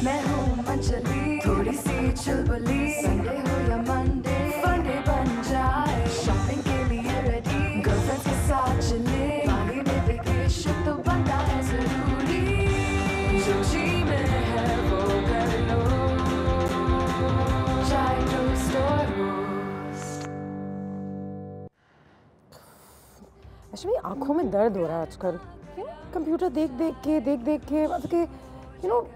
मैं हूँ मंचली, थोड़ी सी चुलबुली, संडे हो या मंडे, फंडे बन जाए, शॉपिंग के लिए रेडी, गर्लफ्रेंड्स के साथ चले, पानी में वेकेशन तो बनता है जरूरी, जो जी में है वो कर लो, चाहे टोस्ट और रोस्ट। अश्विनी आंखों में दर्द हो रहा है आजकल, कंप्यूटर देख देख के यू नो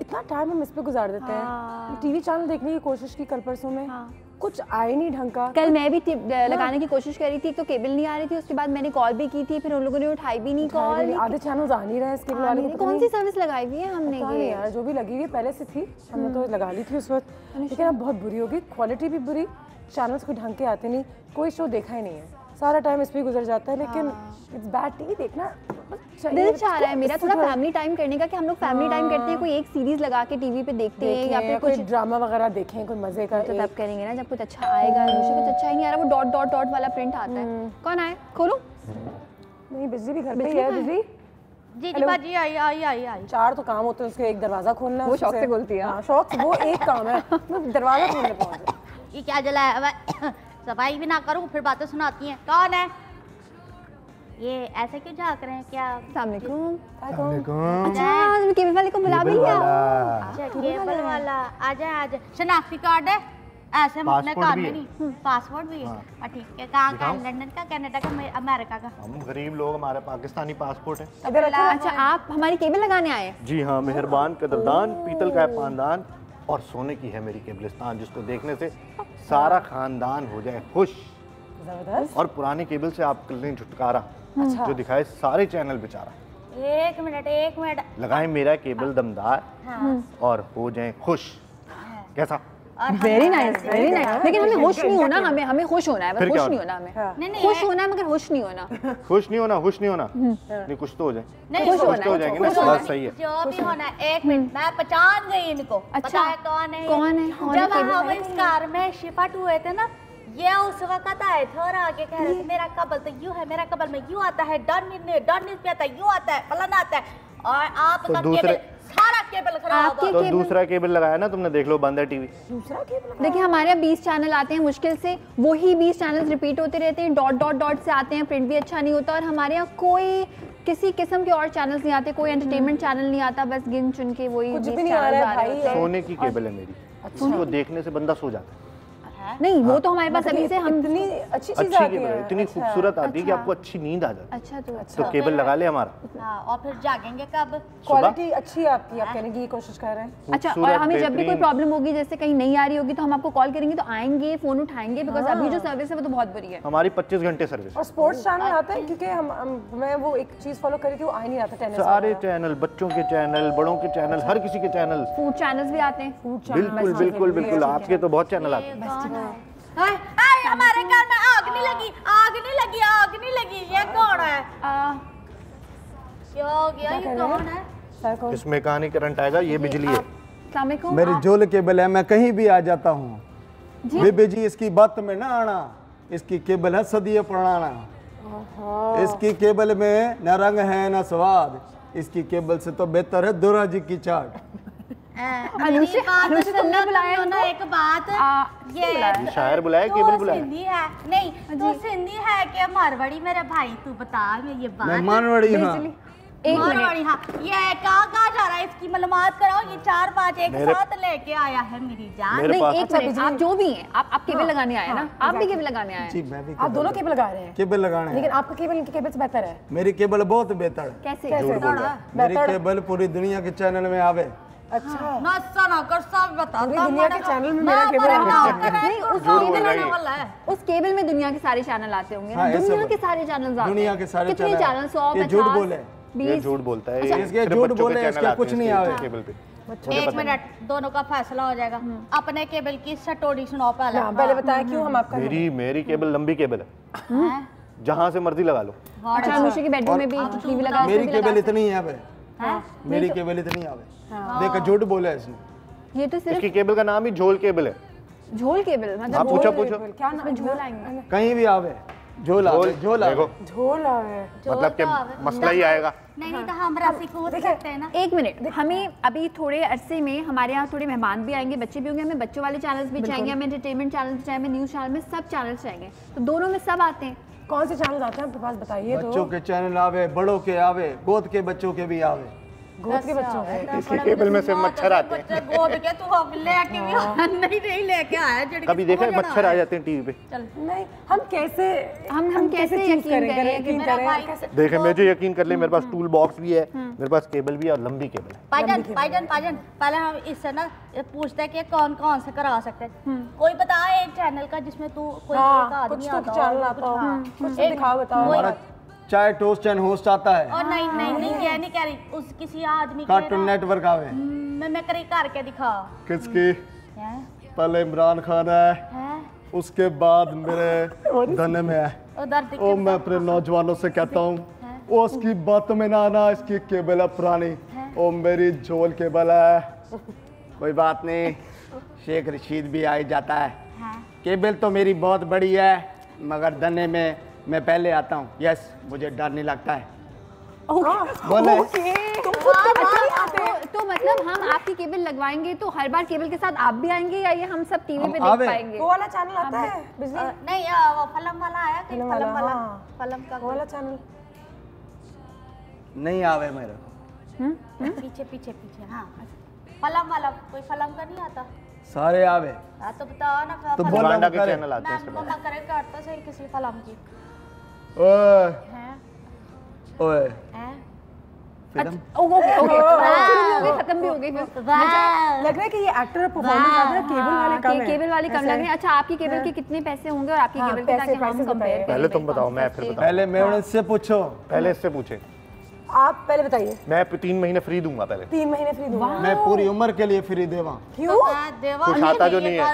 इतना टाइम हम इस पे गुजार देते हैं। टीवी चैनल देखने की कोशिश की कल परसों में, कुछ आए नहीं ढंग का। कल मैं भी लगाने की कोशिश कर रही थी, तो केबल नहीं आ रही थी, उसके बाद मैंने कॉल भी की थी, फिर उन लोगों ने उठाई भी नहीं कॉल। आधे चैनल्स आ नहीं रहे इस केबल वाले को। कौन सी सर्विस लगाई हुई है हमने? ये यार जो भी लगी हुई पहले से थी, हमने तो लगा ली थी उस वक्त, लेकिन अब बहुत बुरी होगी, क्वालिटी भी बुरी, चैनल्स कोई ढंग के आते नहीं, कोई शो देखा ही नहीं है, सारा टाइम इस पे गुजर जाता है। लेकिन इट्स बैड टीवी देखना दिल चाह रहा है मेरा थोड़ा फैमिली टाइम करने का, कि हम लोग फैमिली टाइम करते हैं, कोई एक सीरीज लगा के टीवी पे देखते हैं या फिर कुछ ड्रामा वगैरह देखें, कोई मजे का। तो तब करेंगे ना जब कुछ अच्छा आएगा। मुझे कुछ अच्छा ही नहीं आ रहा, वो डॉट डॉट डॉट वाला प्रिंट आता है। कौन आए? खोलो। नहीं, बिजली भी घर पे ही है। बिजली जी बाजी आई। 4 तो काम होते हैं उसके, एक दरवाजा खोलना, वो शौक से खोलती है। शौक वो एक काम है, दरवाजा खोलने पहुंचे। ये क्या जला है? सफाई भी ना करूं फिर बातें सुनाती हैं। कौन है ये? ऐसे क्यों झांक रहे हैं? क्या? अस्सलाम वालेकुम। अच्छा, केबल वाले को बुला भी लिया। अच्छा, केबल वाला आजा। शनाख्ती कार्ड है? ऐसे हम अपने कार्ड में नहीं, पासपोर्ट भी है। ठीक है, कहाँ का? लंदन का, कनाडा का, अमेरिका का? हम गरीब लोग, हमारे पाकिस्तानी पासपोर्ट है। अच्छा, आप हमारी केबल लगाने आए? जी हाँ, मेहरबान, कदरदान, पीतल का पानदान और सोने की है मेरी केबलिस्तान, जिसको देखने से सारा खानदान हो जाए खुश। और पुराने केबल से आप कल छुटकारा, जो दिखाए सारे चैनल बेचारा। एक मिनट लगाए मेरा केबल दमदार और हो जाए खुश। कैसा? Very nice. लेकिन हमें होश नहीं होना, हमें खुश होना है, बस खुश नहीं होना हमें। खुश होना है मगर होश नहीं होना। खुश नहीं होना नहीं, कुछ तो हो जाए। खुश हो जाएंगे ना, बस सही है। जो भी होना है। एक मिनट, मैं पहचान गई इनको। अच्छा, कौन है? जब हम इस कार में शिफट हुए थे ना, ये उस वक्त आए थे और आगे कह रहे थे मेरा कबल तो यूं है, मेरा कबल में यूं आता है, डन पे आता है, यूं आता है, फलाना आता है, और आप सारा केबल खराब। तो दूसरा केबल लगाया ना तुमने, देख लो बंद है टीवी। दूसरा केबल? देखिए, हमारे यहाँ 20 चैनल आते हैं मुश्किल से, वही 20 चैनल रिपीट होते रहते हैं, डॉट डॉट डॉट से आते हैं, प्रिंट भी अच्छा नहीं होता, और हमारे यहाँ कोई किसी किस्म के और चैनल्स नहीं आते, कोई एंटरटेनमेंट चैनल नहीं आता, बस गिन चुन के वही 20 चैनल आ रहे हैं। सोने की केबल है मेरी, उसको देखने से बंदा सो जाता है। नहीं, वो तो हमारे पास अभी से हम इतनी अच्छी चीज आती है, इतनी खूबसूरत आती है कि आपको अच्छी नींद आ जाती है। अच्छा, तो केबल लगा ले हमारा। और फिर जागेंगे कब? क्वालिटी अच्छी है आपकी, आप कहने की कोशिश कर रहे हैं। अच्छा, और हमें जब भी कोई प्रॉब्लम होगी, जैसे कहीं नहीं आ रही होगी, तो हम आपको कॉल करेंगे, तो आएंगे, फोन उठाएंगे, बिकॉज अभी जो सर्विस है वो तो बहुत बुरी है। हमारी 25 घंटे सर्विस। और स्पोर्ट्स चैनल आता है, क्योंकि मैं वो एक चीज फॉलो कर रही थी, वो आ ही नहीं आता। टेनिस सारे चैनल, बच्चों के चैनल, बड़ों के चैनल, हर किसी के चैनल, फूड चैनल्स भी आते हैं। बिल्कुल आपके तो बहुत चैनल आते हैं। हमारे घर में आग नहीं लगी। ये कौन है? क्या हो गया? ये कौन है? इसमें कहाँ नहीं करंट आएगा, ये बिजली है। मेरी जोल केबल है, मैं कहीं भी आ जाता हूँ। बेबी जी, इसकी बात में ना आना, इसकी केबल है सदियों पुराना। इसकी केबल में न रंग है न स्वाद, इसकी केबल से तो बेहतर है दोरा जी की चाट। अनुष्का तुमने बुलाया ना एक बात, ये शायर बुलाया, केबल बुलाया? सिंधी है? नहीं, तू सिंधी है क्या मारवाड़ी? मेरे भाई तू बता, मैं ये बात। मैं मारवाड़ी हूँ। एक मारवाड़ी, हाँ। ये कहाँ जा रहा है? इसकी मालूमात कराओ। ये 4-5 एक साथ लेके आया है मेरी जान। नहीं, एक मिनट, आप जो भी हैं, आप केबल लगाने आए ना, आप भी केबल लगाने आए जी, मैं भी। आप दोनों केबल लगा रहे हैं? केबल लगाने, लेकिन आपका केबल इनके केबल से बेहतर है। मेरी केबल बहुत बेहतर है। कैसे? मेरी केबल पूरी दुनिया के चैनल में आवे। अच्छा, ना कर सब बता। पूरी दुनिया के चैनल में मेरा केबल नहीं, उस केबल में दुनिया के सारे चैनल आते होंगे ना। दुनिया के सारे चैनल आते हैं। दुनिया के सारे कितने चैनल? 100, 50? झूठ बोले, ये झूठ बोलता है। इसके झूठ बोले, इसके कुछ नहीं आवे केबल पे। एक मिनट, दोनों का फैसला हो जाएगा। अपने केबल की स्टोरी सुनाओ पहले बताया क्यों हम आपका। मेरी केबल लंबी केबल है, जहाँ से मर्जी लगा लो। अच्छा, अनुष्का की बेडरूम में भी टीवी लगा। मेरी केबल इतनी है, मेरी केबल इतनी आवे। देखो, झूठ बोला इसने। ये तो सिर्फ इसकी केबल का नाम ही झोल केबल है। झोल केबल मतलब? आप पूछो क्या नाम? झोल आएंगे कहीं भी आवे। झोल आवे, झोल आवे। देखो झोल आवे। मतलब कि मसला ही आएगा। नहीं तो हम रस्सी कूद सकते हैं ना। एक मिनट, हमें अभी थोड़े अरसे में हमारे यहाँ थोड़े मेहमान भी आएंगे, बच्चे भी होंगे, हमें बच्चों वाले चैनल्स भी चाहिए, हमें एंटरटेनमेंट चैनल भी चाहिए, हमें न्यूज़ चैनल में सब चैनल चाहिए। तो दोनों में सब आते हैं। कौन से चैनल आते हैं आपके पास, बताइए तो। बच्चों के चैनल आवे, बड़ों के आवे, गोद के बच्चों के भी आवे। गोद के बच्चों के इसकी केबल में से मच्छर आते हैं। गोद के तू अब लेके भी नहीं लेके आया जड़ कभी देखा है मच्छर आ जाते हैं टीवी पे? नहीं, हम कैसे यकीन करें? यकीन करें? देखें मुझे यकीन कर ले, मेरे पास टूल बॉक्स भी है, मेरे पास केबल भी है और लंबी केबल है। पाजन पहले हम इससे ना पूछते हैं कि कौन कौन से करा सकते हैं। कोई बता एक चैनल का जिसमें तू कोई एक आदमी कुछ तो आता चैनल आता हो, कुछ तो दिखाओ, बताओ। हमारा चाय टोस्ट एंड होस्ट आता है। और नहीं ये नहीं कह रही, उस किसी आदमी के कार्टून ना- नेटवर्क आवे। मैं करी करके दिखा। किसकी? हैं? पहले इमरान खान है, हैं? उसके बाद मेरे धने में है। उधर दिख ओ मैं अपने नौजवानों से कहता हूँ, वो उसकी बातों में ना आना, इसकी केबल है पुरानी। ओ मेरी झोल केबल है। कोई बात नहीं, शेख रशीद भी आ ही जाता है। केबल तो मेरी बहुत बड़ी है, मगर धने में मैं पहले आता हूँ। यस, मुझे डर नहीं लगता है। बोले तो मतलब हम आपकी केबल लगवाएंगे तो हर बार केबल के साथ आप भी आएंगे या ये हम सब टीवी पे देख आवे। पाएंगे? वो वाला चैनल आता है बिजली नहीं वो फलम वाला आया कि फिल्म फलम वाला हाँ। फलम का वो वाला चैनल नहीं आवे मेरे को। पीछे पीछे पीछे। हाँ फलम वाला, कोई फलम का नहीं आता? सारे आवे। हाँ तो बताओ ना तो फलम। बोल बांडा के करे। चैनल आते हैं इसके मैं बाद। करे करता सही किसी फलम की। ओए हैं? ओए हैं? फिल्म ओके खत्म भी हो गई फिर। वाह! लग रहा है कि ये एक्टर परफॉर्मेंस ज्यादा है, केबल वाले कम है। केबल वाले कम लग रहे हैं। अच्छा, आपकी केबल के कितने पैसे होंगे और आपकी हाँ, केबल के, पैसे- ताकि हम prices कंपेयर बताइए। करें? पहले तुम बताओ, मैं फिर बताऊं। पहले मैं उनसे पूछो। पहले इससे पूछे, आप पहले बताइए। मैं 3 महीने फ्री दूंगा पहले। 3 महीने फ्री दूंगा। मैं पूरी उम्र के लिए फ्री देवा। क्यों? देवा कुछ आता जो नहीं है।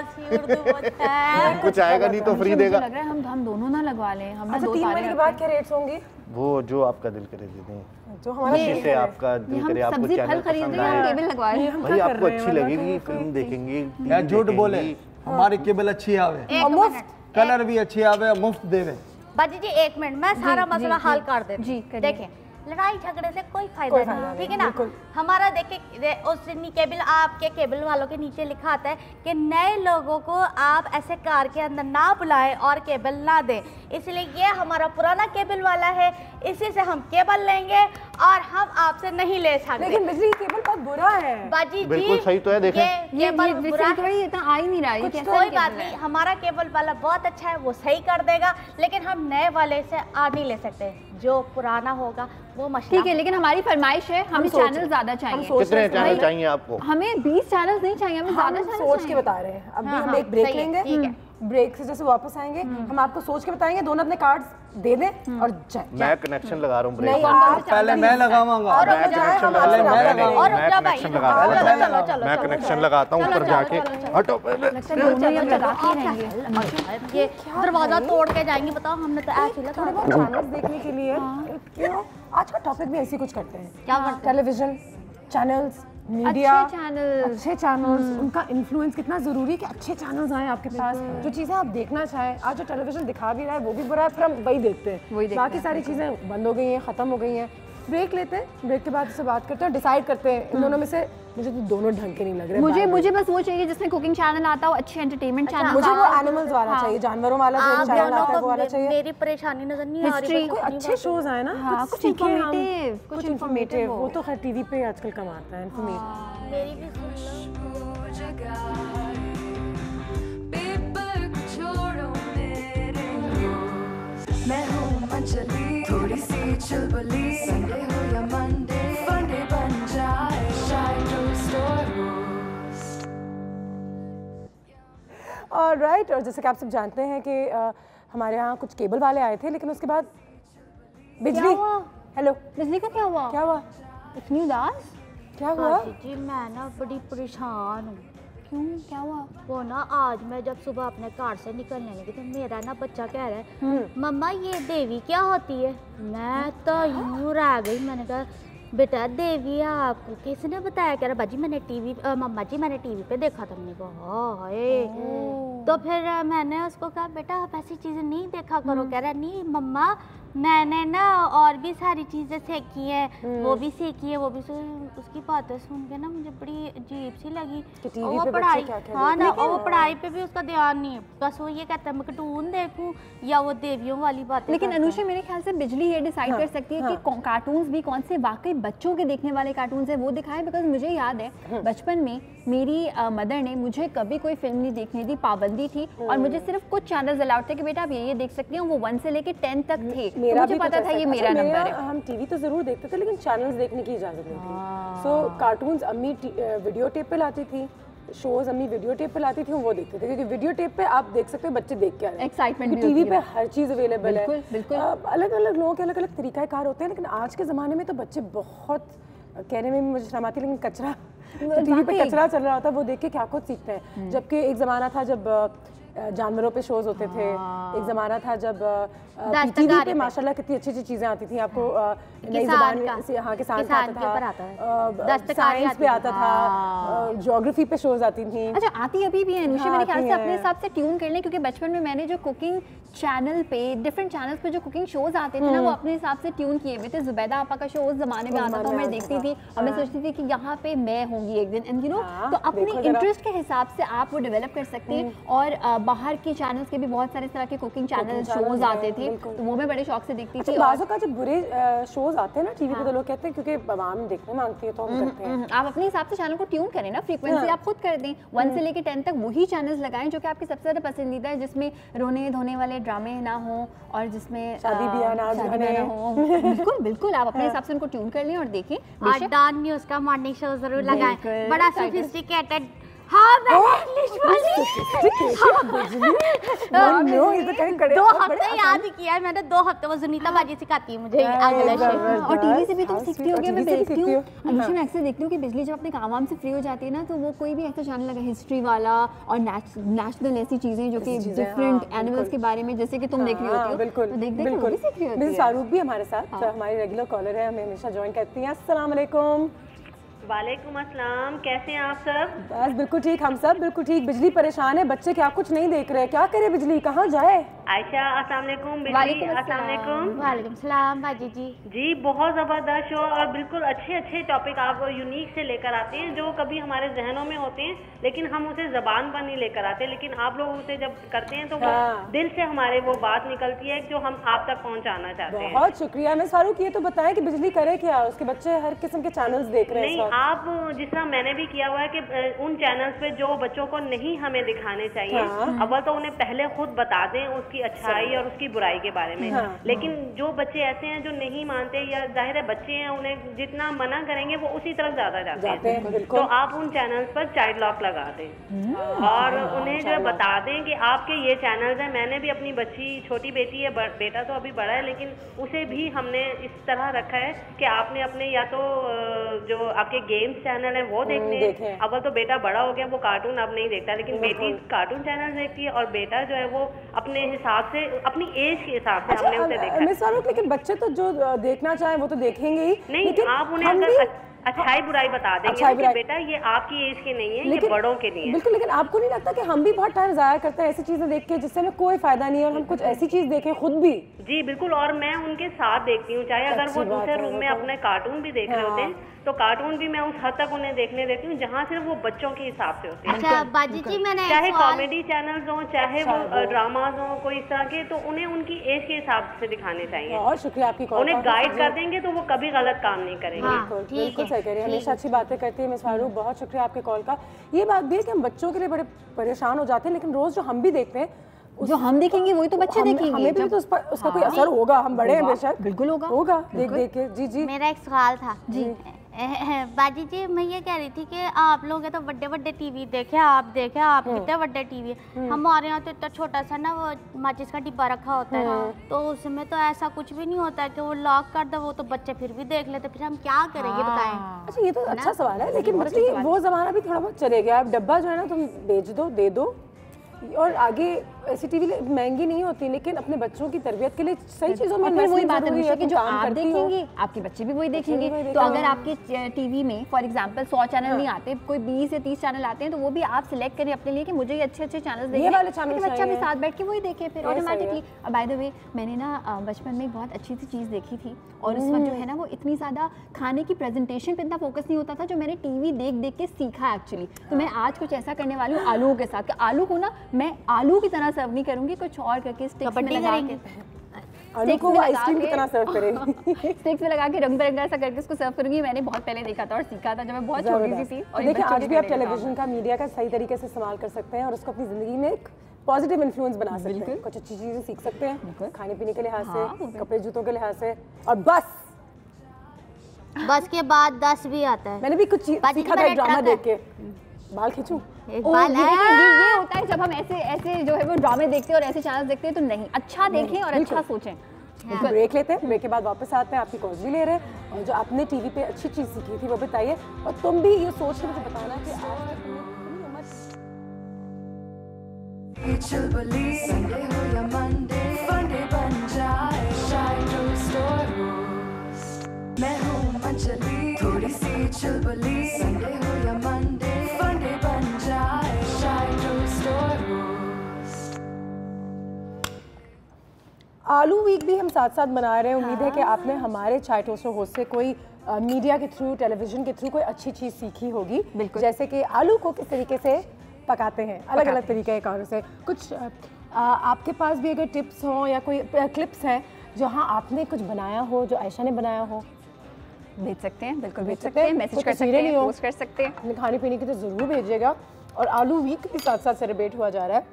है। कुछ आएगा नहीं तो फ्री मुझे देगा। लग रहा है हम दोनों ना लगवा लें। हम ना अच्छा, दो 3 महीने तारे के बाद क्या रेट्स होंगे? वो जो आपका दिल करे दे दें, जो हमारा जिससे आपका दिल हम करे, आपको सब्जी चैनल फल खरीद पसंद रहे हैं, हम आए, केबल लगवा रहे हैं। हम भाई क्या कर आपको रहे हैं, अच्छी मतलब लगेगी, कि फिल्म देखेंगे, या TV झूठ बोले, देखेंगी। हमारी केबल अच्छी आवे, और मुफ्त कलर भी अच्छी आवे, मुफ्त देवे। बाजी जी एक मिनट, मैं सारा मसला हल कर देती जी, हूँ। करिए। देखें, लड़ाई झगड़े से कोई फायदा कोई फायदा नहीं, नहीं, ठीक है ना। बिल्कुल। हमारा देखिए उस केबल, आपके केबल वालों के नीचे लिखा आता है कि नए लोगों को आप ऐसे कार के अंदर ना बुलाएं और केबल ना दें, इसलिए ये हमारा पुराना केबल वाला है, इसी से हम केबल लेंगे और हम आपसे नहीं ले सकते। लेकिन बिजली की केबल बहुत बुरा है। बाजी जी बिल्कुल सही तो है, देखें। ये केबल बुरा है। थोड़ी इतना आ ही नहीं रहा है। ये कैसा कोई केबल बात है? नहीं, हमारा केबल वाला बहुत अच्छा है, वो सही कर देगा, लेकिन हम नए वाले से आ नहीं ले सकते। जो पुराना होगा वो मसला। ठीक है, लेकिन हमारी फरमाइश है, हमें सोच चैनल रहे- ज्यादा हम चाहिए। सोच कितने रहे हैं, चैनल चाहिए आपको? हमें 20 चैनल नहीं चाहिए, हमें ज्यादा हम चैनल सोच के चाहिए। बता रहे हैं। अभी हाँ, हम हाँ, एक ब्रेक सही है, लेंगे, ठीक है। ब्रेक से जैसे वापस आएंगे हम आपको सोच के बताएंगे, दोनों अपने कार्ड्स दे दें और जाए। मैं कनेक्शन लगा रहा हूँ ब्रेक नहीं, में। आप पहले मैं लगावांगा। और मैं रुक जाए, कनेक्शन हम लगा आपसे रहा हूँ, रब्ता मैं करेंगे। और रुक जा भाई, कनेक्शन लगा रहा हूँ। मैं कनेक्शन लगाता हूँ ऊपर जाके। हटो पहले। दोनों ही हम लगा के ही रहेंगे। ये दरवाजा तोड़ के जाएंगे, बताओ हमने तो ऐसे ही थोड़े लगा। बहुत चैनल्स देखने के लिए क्यों आज का टॉपिक भी ऐसे कुछ करते हैं। क्या करते हैं? टेलीविजन चैनल्स, मीडिया, अच्छे चैनल्स। अच्छे चैनल्स, उनका इन्फ्लुएंस कितना जरूरी है कि अच्छे चैनल्स आए आपके पास, जो चीज़ें आप देखना चाहें। आज जो टेलीविजन दिखा भी रहा है वो भी बुरा है, फिर हम वही देखते हैं। बाकी सारी चीज़ें बंद हो गई हैं, ख़त्म हो गई हैं। ब्रेक लेते हैं, ब्रेक के बाद इससे बात करते हैं, डिसाइड करते हैं इन दोनों में से। मुझे तो दोनों ढंग के नहीं लग रहे। मुझे बस वो चाहिए जिसमें कुकिंग चैनल आता हो, अच्छे एंटरटेनमेंट चैनल। मुझे वो एनिमल्स वाला चाहिए, जानवरों वाला जो आप चैनल आता है दोनों वो वाला को चाहिए। मेरी परेशानी नजर नहीं आ रही। कोई अच्छे शोज आए ना, हाँ, कुछ सीखें हम, informative, कुछ कुछ इन्फॉर्मेटिव। informative वो तो खैर टीवी पे आजकल कम आता है इन्फॉर्मेटिव। मेरी भी सुन लो। मैं हूँ मंचली, थोड़ी सी चुलबुली, संडे हो या मंडे, फंडे बन जाए, शायद और राइट, और जैसे कि आप सब जानते हैं कि हमारे यहाँ कुछ केबल वाले आए थे, लेकिन उसके बाद बिजली। हुआ? हेलो, बिजली को क्या हुआ? क्या हुआ? इतनी उदास क्या हुआ? जी मैं ना बड़ी परेशान हूँ। क्यों, क्या हुआ? वो ना आज मैं जब सुबह अपने कार से निकलने लगी तो मेरा ना बच्चा कह रहा है मम्मा ये देवी क्या होती है। मैं तो यूँ रह गई, मैंने कहा बेटा देवी आपको किसने बताया? कह रहा बाजी मैंने टीवी मम्मा जी मैंने टीवी पे देखा था। मैंने कहा हाय। तो फिर मैंने उसको कहा बेटा आप ऐसी चीज़ें नहीं देखा करो। कह रहा नहीं मम्मा मैंने ना और भी सारी चीज़ें सीखी हैं, वो भी सीखी है वो भी। उसकी बातें सुन के ना मुझे बड़ी अजीब सी लगी। वो पढ़ाई, हाँ ना, और वो पढ़ाई पे भी उसका ध्यान नहीं है, बस वो ये कहता है मैं कार्टून देखूं या वो देवियों वाली बातें। लेकिन अनुषा मेरे ख्याल से बिजली ये डिसाइड कर सकती है कि कार्टून्स भी कौन से वाकई बच्चों के देखने वाले कार्टून्स है वो दिखाए। बिकॉज मुझे याद है बचपन में मेरी मदर ने मुझे कभी कोई फिल्म नहीं देखने दी, पाबंदी थी, और मुझे सिर्फ कुछ चैनल्स अलाउड थे कि बेटा आप ये देख सकती हो। वो 1 से लेके 10 तक थे। मेरा मुझे पता था ये मेरा नंबर है। हम टीवी तो जरूर देखते थे लेकिन चैनल्स देखने की इजाजत नहीं थी। सो कार्टून्स अम्मी वीडियो टेप पे लाती थी, शोज अम्मी वीडियो टेप पे लाती थी, हम वो देखते थे क्योंकि वीडियो टेप पे आप देख सकते हो बच्चे देख के आ रहे हैं। एक्साइटमेंट टीवी पे हर चीज़ अवेलेबल है। बिल्कुल। अलग अलग लोगों के अलग अलग तरीक़ाकार होते हैं, लेकिन आज के ज़माने में तो बच्चे बहुत, कहने में मुझे शर्म आती है लेकिन कचरा, टीवी पे कचरा चल रहा होता है वो देख के क्या कुछ सीखते हैं। जबकि एक ज़माना था जब जानवरों पे शोज होते थे, एक ज़माना था जब टीवी पे माशाल्लाह कितनी अच्छी अच्छी चीज़ें आती थी आपको, नई ज़बान से, हाँ किसान का आता था, साइंस पे आता था, ज्योग्राफी पे शोज आती थी। अच्छा आती अभी भी है अनुषा मेरे ख्याल से। अपने हिसाब से ट्यून कर लें क्योंकि बचपन में मैंने जो कुकिंग चैनल पे डिफरेंट चैनल्स पे जो कुकिंग शोज आते थे ना वो अपने हिसाब से ट्यून किए हुए थे। जुबैदा आपा का शो उस जमाने में आता था, मैं देखती थी और मैं सोचती थी कि यहाँ पे मैं होंगी एक दिन, एंड यू नो। तो अपने इंटरेस्ट के हिसाब से आप वो डेवलप कर सकते हैं। और बाहर के चैनल्स के भी बहुत सारे तरह के कुकिंग चैनल शोज आते थे, तो वो मैं बड़े शौक से देखती थी। बाज़ों का जब बुरे शोज आते हैं ना टीवी पे तो लोग कहते हैं क्योंकि आवाम देखने मांगती है तो हम करते हैं। आप अपने हिसाब से चैनल को ट्यून करें ना, फ्रीक्वेंसी आप खुद कर दें। 1 से लेके 10 तक वही चैनल्स लगाएं जो कि आपके सबसे ज़्यादा पसंदीदा है, जिसमें रोने धोने वाले ड्रामे ना हो और जिसमें शादी ब्याह ना हो। बिल्कुल बिल्कुल, आप अपने हिसाब से उनको ट्यून कर लें और देखें। और डॉन न्यूज़ का मॉर्निंग शो जरूर लगाएं, बड़ा सोफिस्टिकेटेड। हाँ मैं इंग्लिश वाली 2 हफ्ते याद किया है मैंने, 2 हफ्ते वो सुनीता बाजी सिखाती है मुझे। और टीवी से भी तुम सीखती होगी। मैं देखती हूँ अनुषा, मैं अक्सर देखती हूँ कि बिजली जब अपने काम से फ्री हो जाती है ना तो वो कोई भी ऐसा चैनल लगा हिस्ट्री वाला और नेशनल ऐसी चीजें जो कि डिफरेंट एनिमल्स के बारे में, जैसे कि तुम देख रही होती हो। बिल्कुल बिल्कुल। मिसेस फारूक भी हमारे साथ, हमारी रेगुलर कॉलर है, हमें हमेशा ज्वाइन करती हैं। अस्सलाम वालेकुम। वालेकुम अस्सलाम, कैसे हैं आप सब? बस बिल्कुल ठीक, हम सब बिल्कुल ठीक। बिजली परेशान है, बच्चे क्या कुछ नहीं देख रहे, क्या करे बिजली, कहाँ जाए? आयशा अस्सलाम वालेकुम। बिजली अस्सलाम वालेकुम। वालेकुम सलाम बाजी जी। जी बहुत ज़बरदस्त शो और बिल्कुल अच्छे अच्छे टॉपिक आप यूनिक से लेकर आते हैं जो कभी हमारे जहनों में होते हैं लेकिन हम उसे जबान पर नहीं लेकर आते, लेकिन आप लोग उसे जब करते हैं तो वो दिल से हमारे वो बात निकलती है जो हम आप तक पहुँचाना चाहते हैं। बहुत शुक्रिया। मिस फारूक ये तो बताएं कि बिजली करे क्या, उसके बच्चे हर किस्म के चैनल्स देख रहे हैं। आप जिस तरह मैंने भी किया हुआ है कि उन चैनल्स पे जो बच्चों को नहीं हमें दिखाने चाहिए, अव्वल तो उन्हें पहले खुद बता दें उसकी अच्छाई और उसकी बुराई के बारे में। लेकिन जो बच्चे ऐसे हैं जो नहीं मानते, या जाहिर है बच्चे हैं उन्हें जितना मना करेंगे वो उसी तरफ ज्यादा जाते हैं, तो आप उन चैनल्स पर चाइल्ड लॉक लगा दें और उन्हें जो बता दें कि आपके ये चैनल्स हैं। मैंने भी अपनी बच्ची, छोटी बेटी है, बेटा तो अभी बड़ा है, लेकिन उसे भी हमने इस तरह रखा है कि आपने अपने या तो जो आपके गेम्स चैनल है वो देखने हैं। अव्वल तो बेटा बड़ा हो गया, वो कार्टून अब नहीं देखता, लेकिन बेटी कार्टून चैनल देखती है और बेटा जो है वो अपने हिसाब से, अपनी एज के हिसाब से हमने उसे देखा। मिस फारूक लेकिन बच्चे तो जो देखना चाहे वो तो देखेंगे ही। नहीं, आप उन्हें अगर अच्छाई बुराई बता देंगे कि बेटा ये आपकी एज के नहीं है, ये बड़ों के लिए। बिल्कुल, लेकिन आपको नहीं लगता कि हम भी बहुत टाइम जाया करते हैं ऐसी चीजें देख के जिससे हमें कोई फायदा नहीं है, और हम कुछ ऐसी चीज देखें खुद भी? जी बिल्कुल, और मैं उनके साथ देखती हूँ, चाहे अगर वो दूसरे रूम में अपने कार्टून भी देख रहे होते हैं तो कार्टून भी मैं उस हद तक उन्हें देखने देती हूँ जहाँ सिर्फ वो बच्चों के हिसाब से होते हैं। अच्छा बाजी जी, मैंने चाहे कॉमेडी चैनल्स हो, चाहे वो ड्रामाज हो, कोई इस तरह के, तो उन्हें उनकी एज के हिसाब से दिखाने चाहिए। बहुत शुक्रिया आपकी कॉल। उन्हें गाइड कर देंगे तो वो कभी गलत काम नहीं करेंगे। बिल्कुल सही कह रही है, हमेशा अच्छी बातें करती है मिस फारूक। बहुत शुक्रिया आपके कॉल का। ये बात भी है कि हम बच्चों के लिए बड़े परेशान हो जाते हैं, लेकिन रोज जो हम भी देखते हैं, जो हम देखेंगे वही तो बच्चे देखेंगे, हमें भी तो उसका कोई असर होगा। हम बड़े हैं बेशक, बिल्कुल होगा देख देख के। जी जी, मेरा एक सवाल था जी बाजी जी, मैं ये कह रही थी कि आप लोग तो बड़े बड़े टीवी देखे, आप देखे, आप कितने बड़े टीवी, हमारे यहाँ तो इतना छोटा सा ना वो माचिस का डिब्बा रखा होता है, तो उसमें तो ऐसा कुछ भी नहीं होता है कि वो लॉक कर दो, वो तो बच्चे फिर भी देख लेते, फिर हम क्या करेंगे बताएं? अच्छा ये तो अच्छा सवाल है, लेकिन मतलब वो जमाना भी थोड़ा बहुत चले गया। अब डब्बा जो है ना तुम बेच दो, दे दो, और आगे ऐसी टीवी महंगी नहीं होती, लेकिन अपने बच्चों की तरबियत के लिए सही चीज़ों में फिर वही बात है कि जो आप देखेंगे आपके बच्चे भी वही देखेंगे। तो अगर आपके टीवी में फॉर एग्जांपल 100 चैनल नहीं आते, कोई 20 या 30 चैनल आते हैं, तो वो भी आप सिलेक्ट करें अपने लिए कि मुझे ये अच्छे चैनल्स देखने, वाले चैनल बच्चा भी साथ बैठ के वही देखे फिर ऑटोमेटिकली। बाय द वे मैंने ना बचपन में एक बहुत अच्छी सी चीज़ देखी थी, और उस वक्त जो है ना वो इतनी ज़्यादा खाने की प्रेजेंटेशन पे इतना फोकस नहीं होता था, जो मैंने टीवी देख देख के सीखा एक्चुअली। तो मैं आज कुछ ऐसा करने वाली हूँ आलूओं के साथ, आलू को ना मैं आलू की तरह सर्व नहीं करूँगी, कुछ और करके स्टिक्स में लगा के आलू को आइसक्रीम की तरह सर्व करेंगे, स्टिक्स में लगा के रंग बिरंगा ऐसा करके उसको सर्व करूँगी। मैंने बहुत पहले देखा था और सीखा था जब मैं बहुत छोटी सी थी। और देखिए आज भी आप टेलीविजन का, मीडिया का सही तरीके से इस्तेमाल कर सकते हैं और उसको अपनी ज़िंदगी में एक पॉजिटिव इन्फ्लुएंस बना सकते हैं। कुछ अच्छी चीज़ें सीख सकते हैं खाने पीने के लिहाज से, कपड़े जूतों के लिहाज से, और बस के बाद 10 भी आता है। मैंने भी कुछ सीखा था ड्रामा देख के। बाल खींचूं ये होता है जब हम ऐसे जो है वो ड्रामे देखते हैं और ऐसे चैनल देखते हैं, तो नहीं, अच्छा देखें और अच्छा सोचें। ब्रेक लेते हैं, ब्रेक के बाद वापस आते हैं, आपकी कॉल्स भी ले रहे हैं, और जो आपने टीवी पे अच्छी चीज़ सीखी थी वो बताइए, और तुम भी ये सोच के मुझे बताना कि संडे हो या मंडे, फंडे बन जाए शायद रोस्ट। मैं हूँ मंचली, थोड़ी सी चुलबुली, संडे हो या मंडे, फंडे बन जाए शायद रोस्ट। आलू वीक भी हम साथ साथ मना रहे हैं। उम्मीद है कि आपने हमारे चाय टोस्टर होस्ट से कोई मीडिया के थ्रू, टेलीविजन के थ्रू कोई अच्छी चीज़ सीखी होगी, जैसे कि आलू को किस तरीके से पकाते हैं, अलग अलग तरीके कारों से। कुछ आपके पास भी अगर टिप्स हों या कोई क्लिप्स हैं जहाँ आपने कुछ बनाया हो, जो आयशा ने बनाया हो, भेज सकते हैं, बिल्कुल भेज सकते हैं, मैसेज कर सकते हैं, पोस्ट कर सकते हैं। खाने पीने की तो ज़रूर भेजिएगा। और आलू वीक भी साथ साथ सेलिब्रेट हुआ जा रहा है।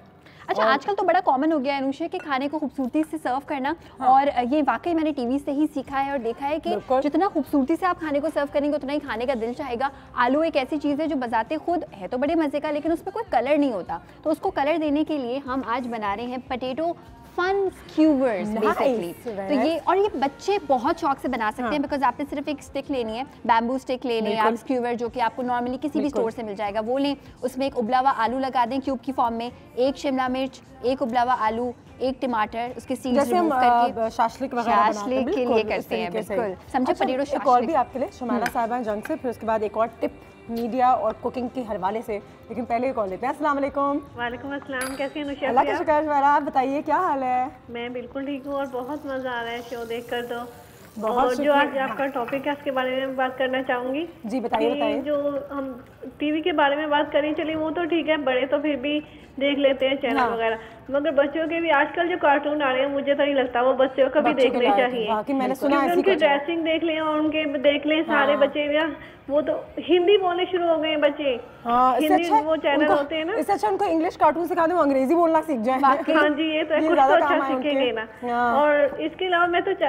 अच्छा, आजकल तो बड़ा कॉमन हो गया है अनुषा कि खाने को खूबसूरती से सर्व करना, और ये वाकई मैंने टीवी से ही सीखा है और देखा है कि जितना खूबसूरती से आप खाने को सर्व करेंगे उतना ही खाने का दिल चाहेगा। आलू एक ऐसी चीज़ है जो बजाते खुद है तो बड़े मज़े का, लेकिन उसमें कोई कलर नहीं होता, तो उसको कलर देने के लिए हम आज बना रहे हैं पोटैटो फन स्क्यूवर्स बेसिकली। तो ये बच्चे बहुत शौक से बना सकते हैं, बिकॉज आपने सिर्फ एक स्टिक लेनी है, बैम्बू स्टिक ले लें आप, स्क्यूवर जो कि आपको नॉर्मली किसी भी स्टोर से मिल जाएगा, वो लें। उसमें एक उबला हुआ आलू लगा दें क्यूब की फॉर्म में, एक शिमला मिर्च, एक उबला हुआ आलू, एक टमाटर, उसके सीड्स रिमूव करके शाशलिक के लिए करते हैं। बिल्कुल समझे, पोटैटो शाशलिक। एक और भी आपके लिए शुमाला साहिबा जंग से, फिर उसके बाद एक और टिप मीडिया और कुकिंग के हवाले से, लेकिन पहले कॉल लेते हैं। अस्सलाम वालेकुम। वालेकुम अस्सलाम, कैसी हैं अनुषा? अल्लाह का शुक्र शुमाला, आप बताइए क्या हाल है? मैं बिल्कुल ठीक हूँ और बहुत मजा आ रहा है शो देखकर। तो और जो आज आपका टॉपिक है उसके बारे में बात करना चाहूँगी। जी बताइए। जो हम टीवी के बारे में बात करें, चलिए वो तो ठीक है, बड़े तो फिर भी देख लेते हैं चैनल वगैरह, मगर बच्चों के भी आजकल जो कार्टून आ रहे हैं मुझे तो नहीं लगता वो बच्चों को भी देखने चाहिए। मैंने सुना उनकी ड्रेसिंग देख लें और उनके देख लें सारे बच्चे, वो तो हिंदी बोलने शुरू हो गए बच्चे। हिंदी वो चैनल होते हैं ना, इससे अच्छा उनको इंग्लिश कार्टून सिखा दें, वो अंग्रेजी बोलना सीख जाए। हाँ जी, ये तो कुछ तो अच्छा सीखेंगे ना। और इसके अलावा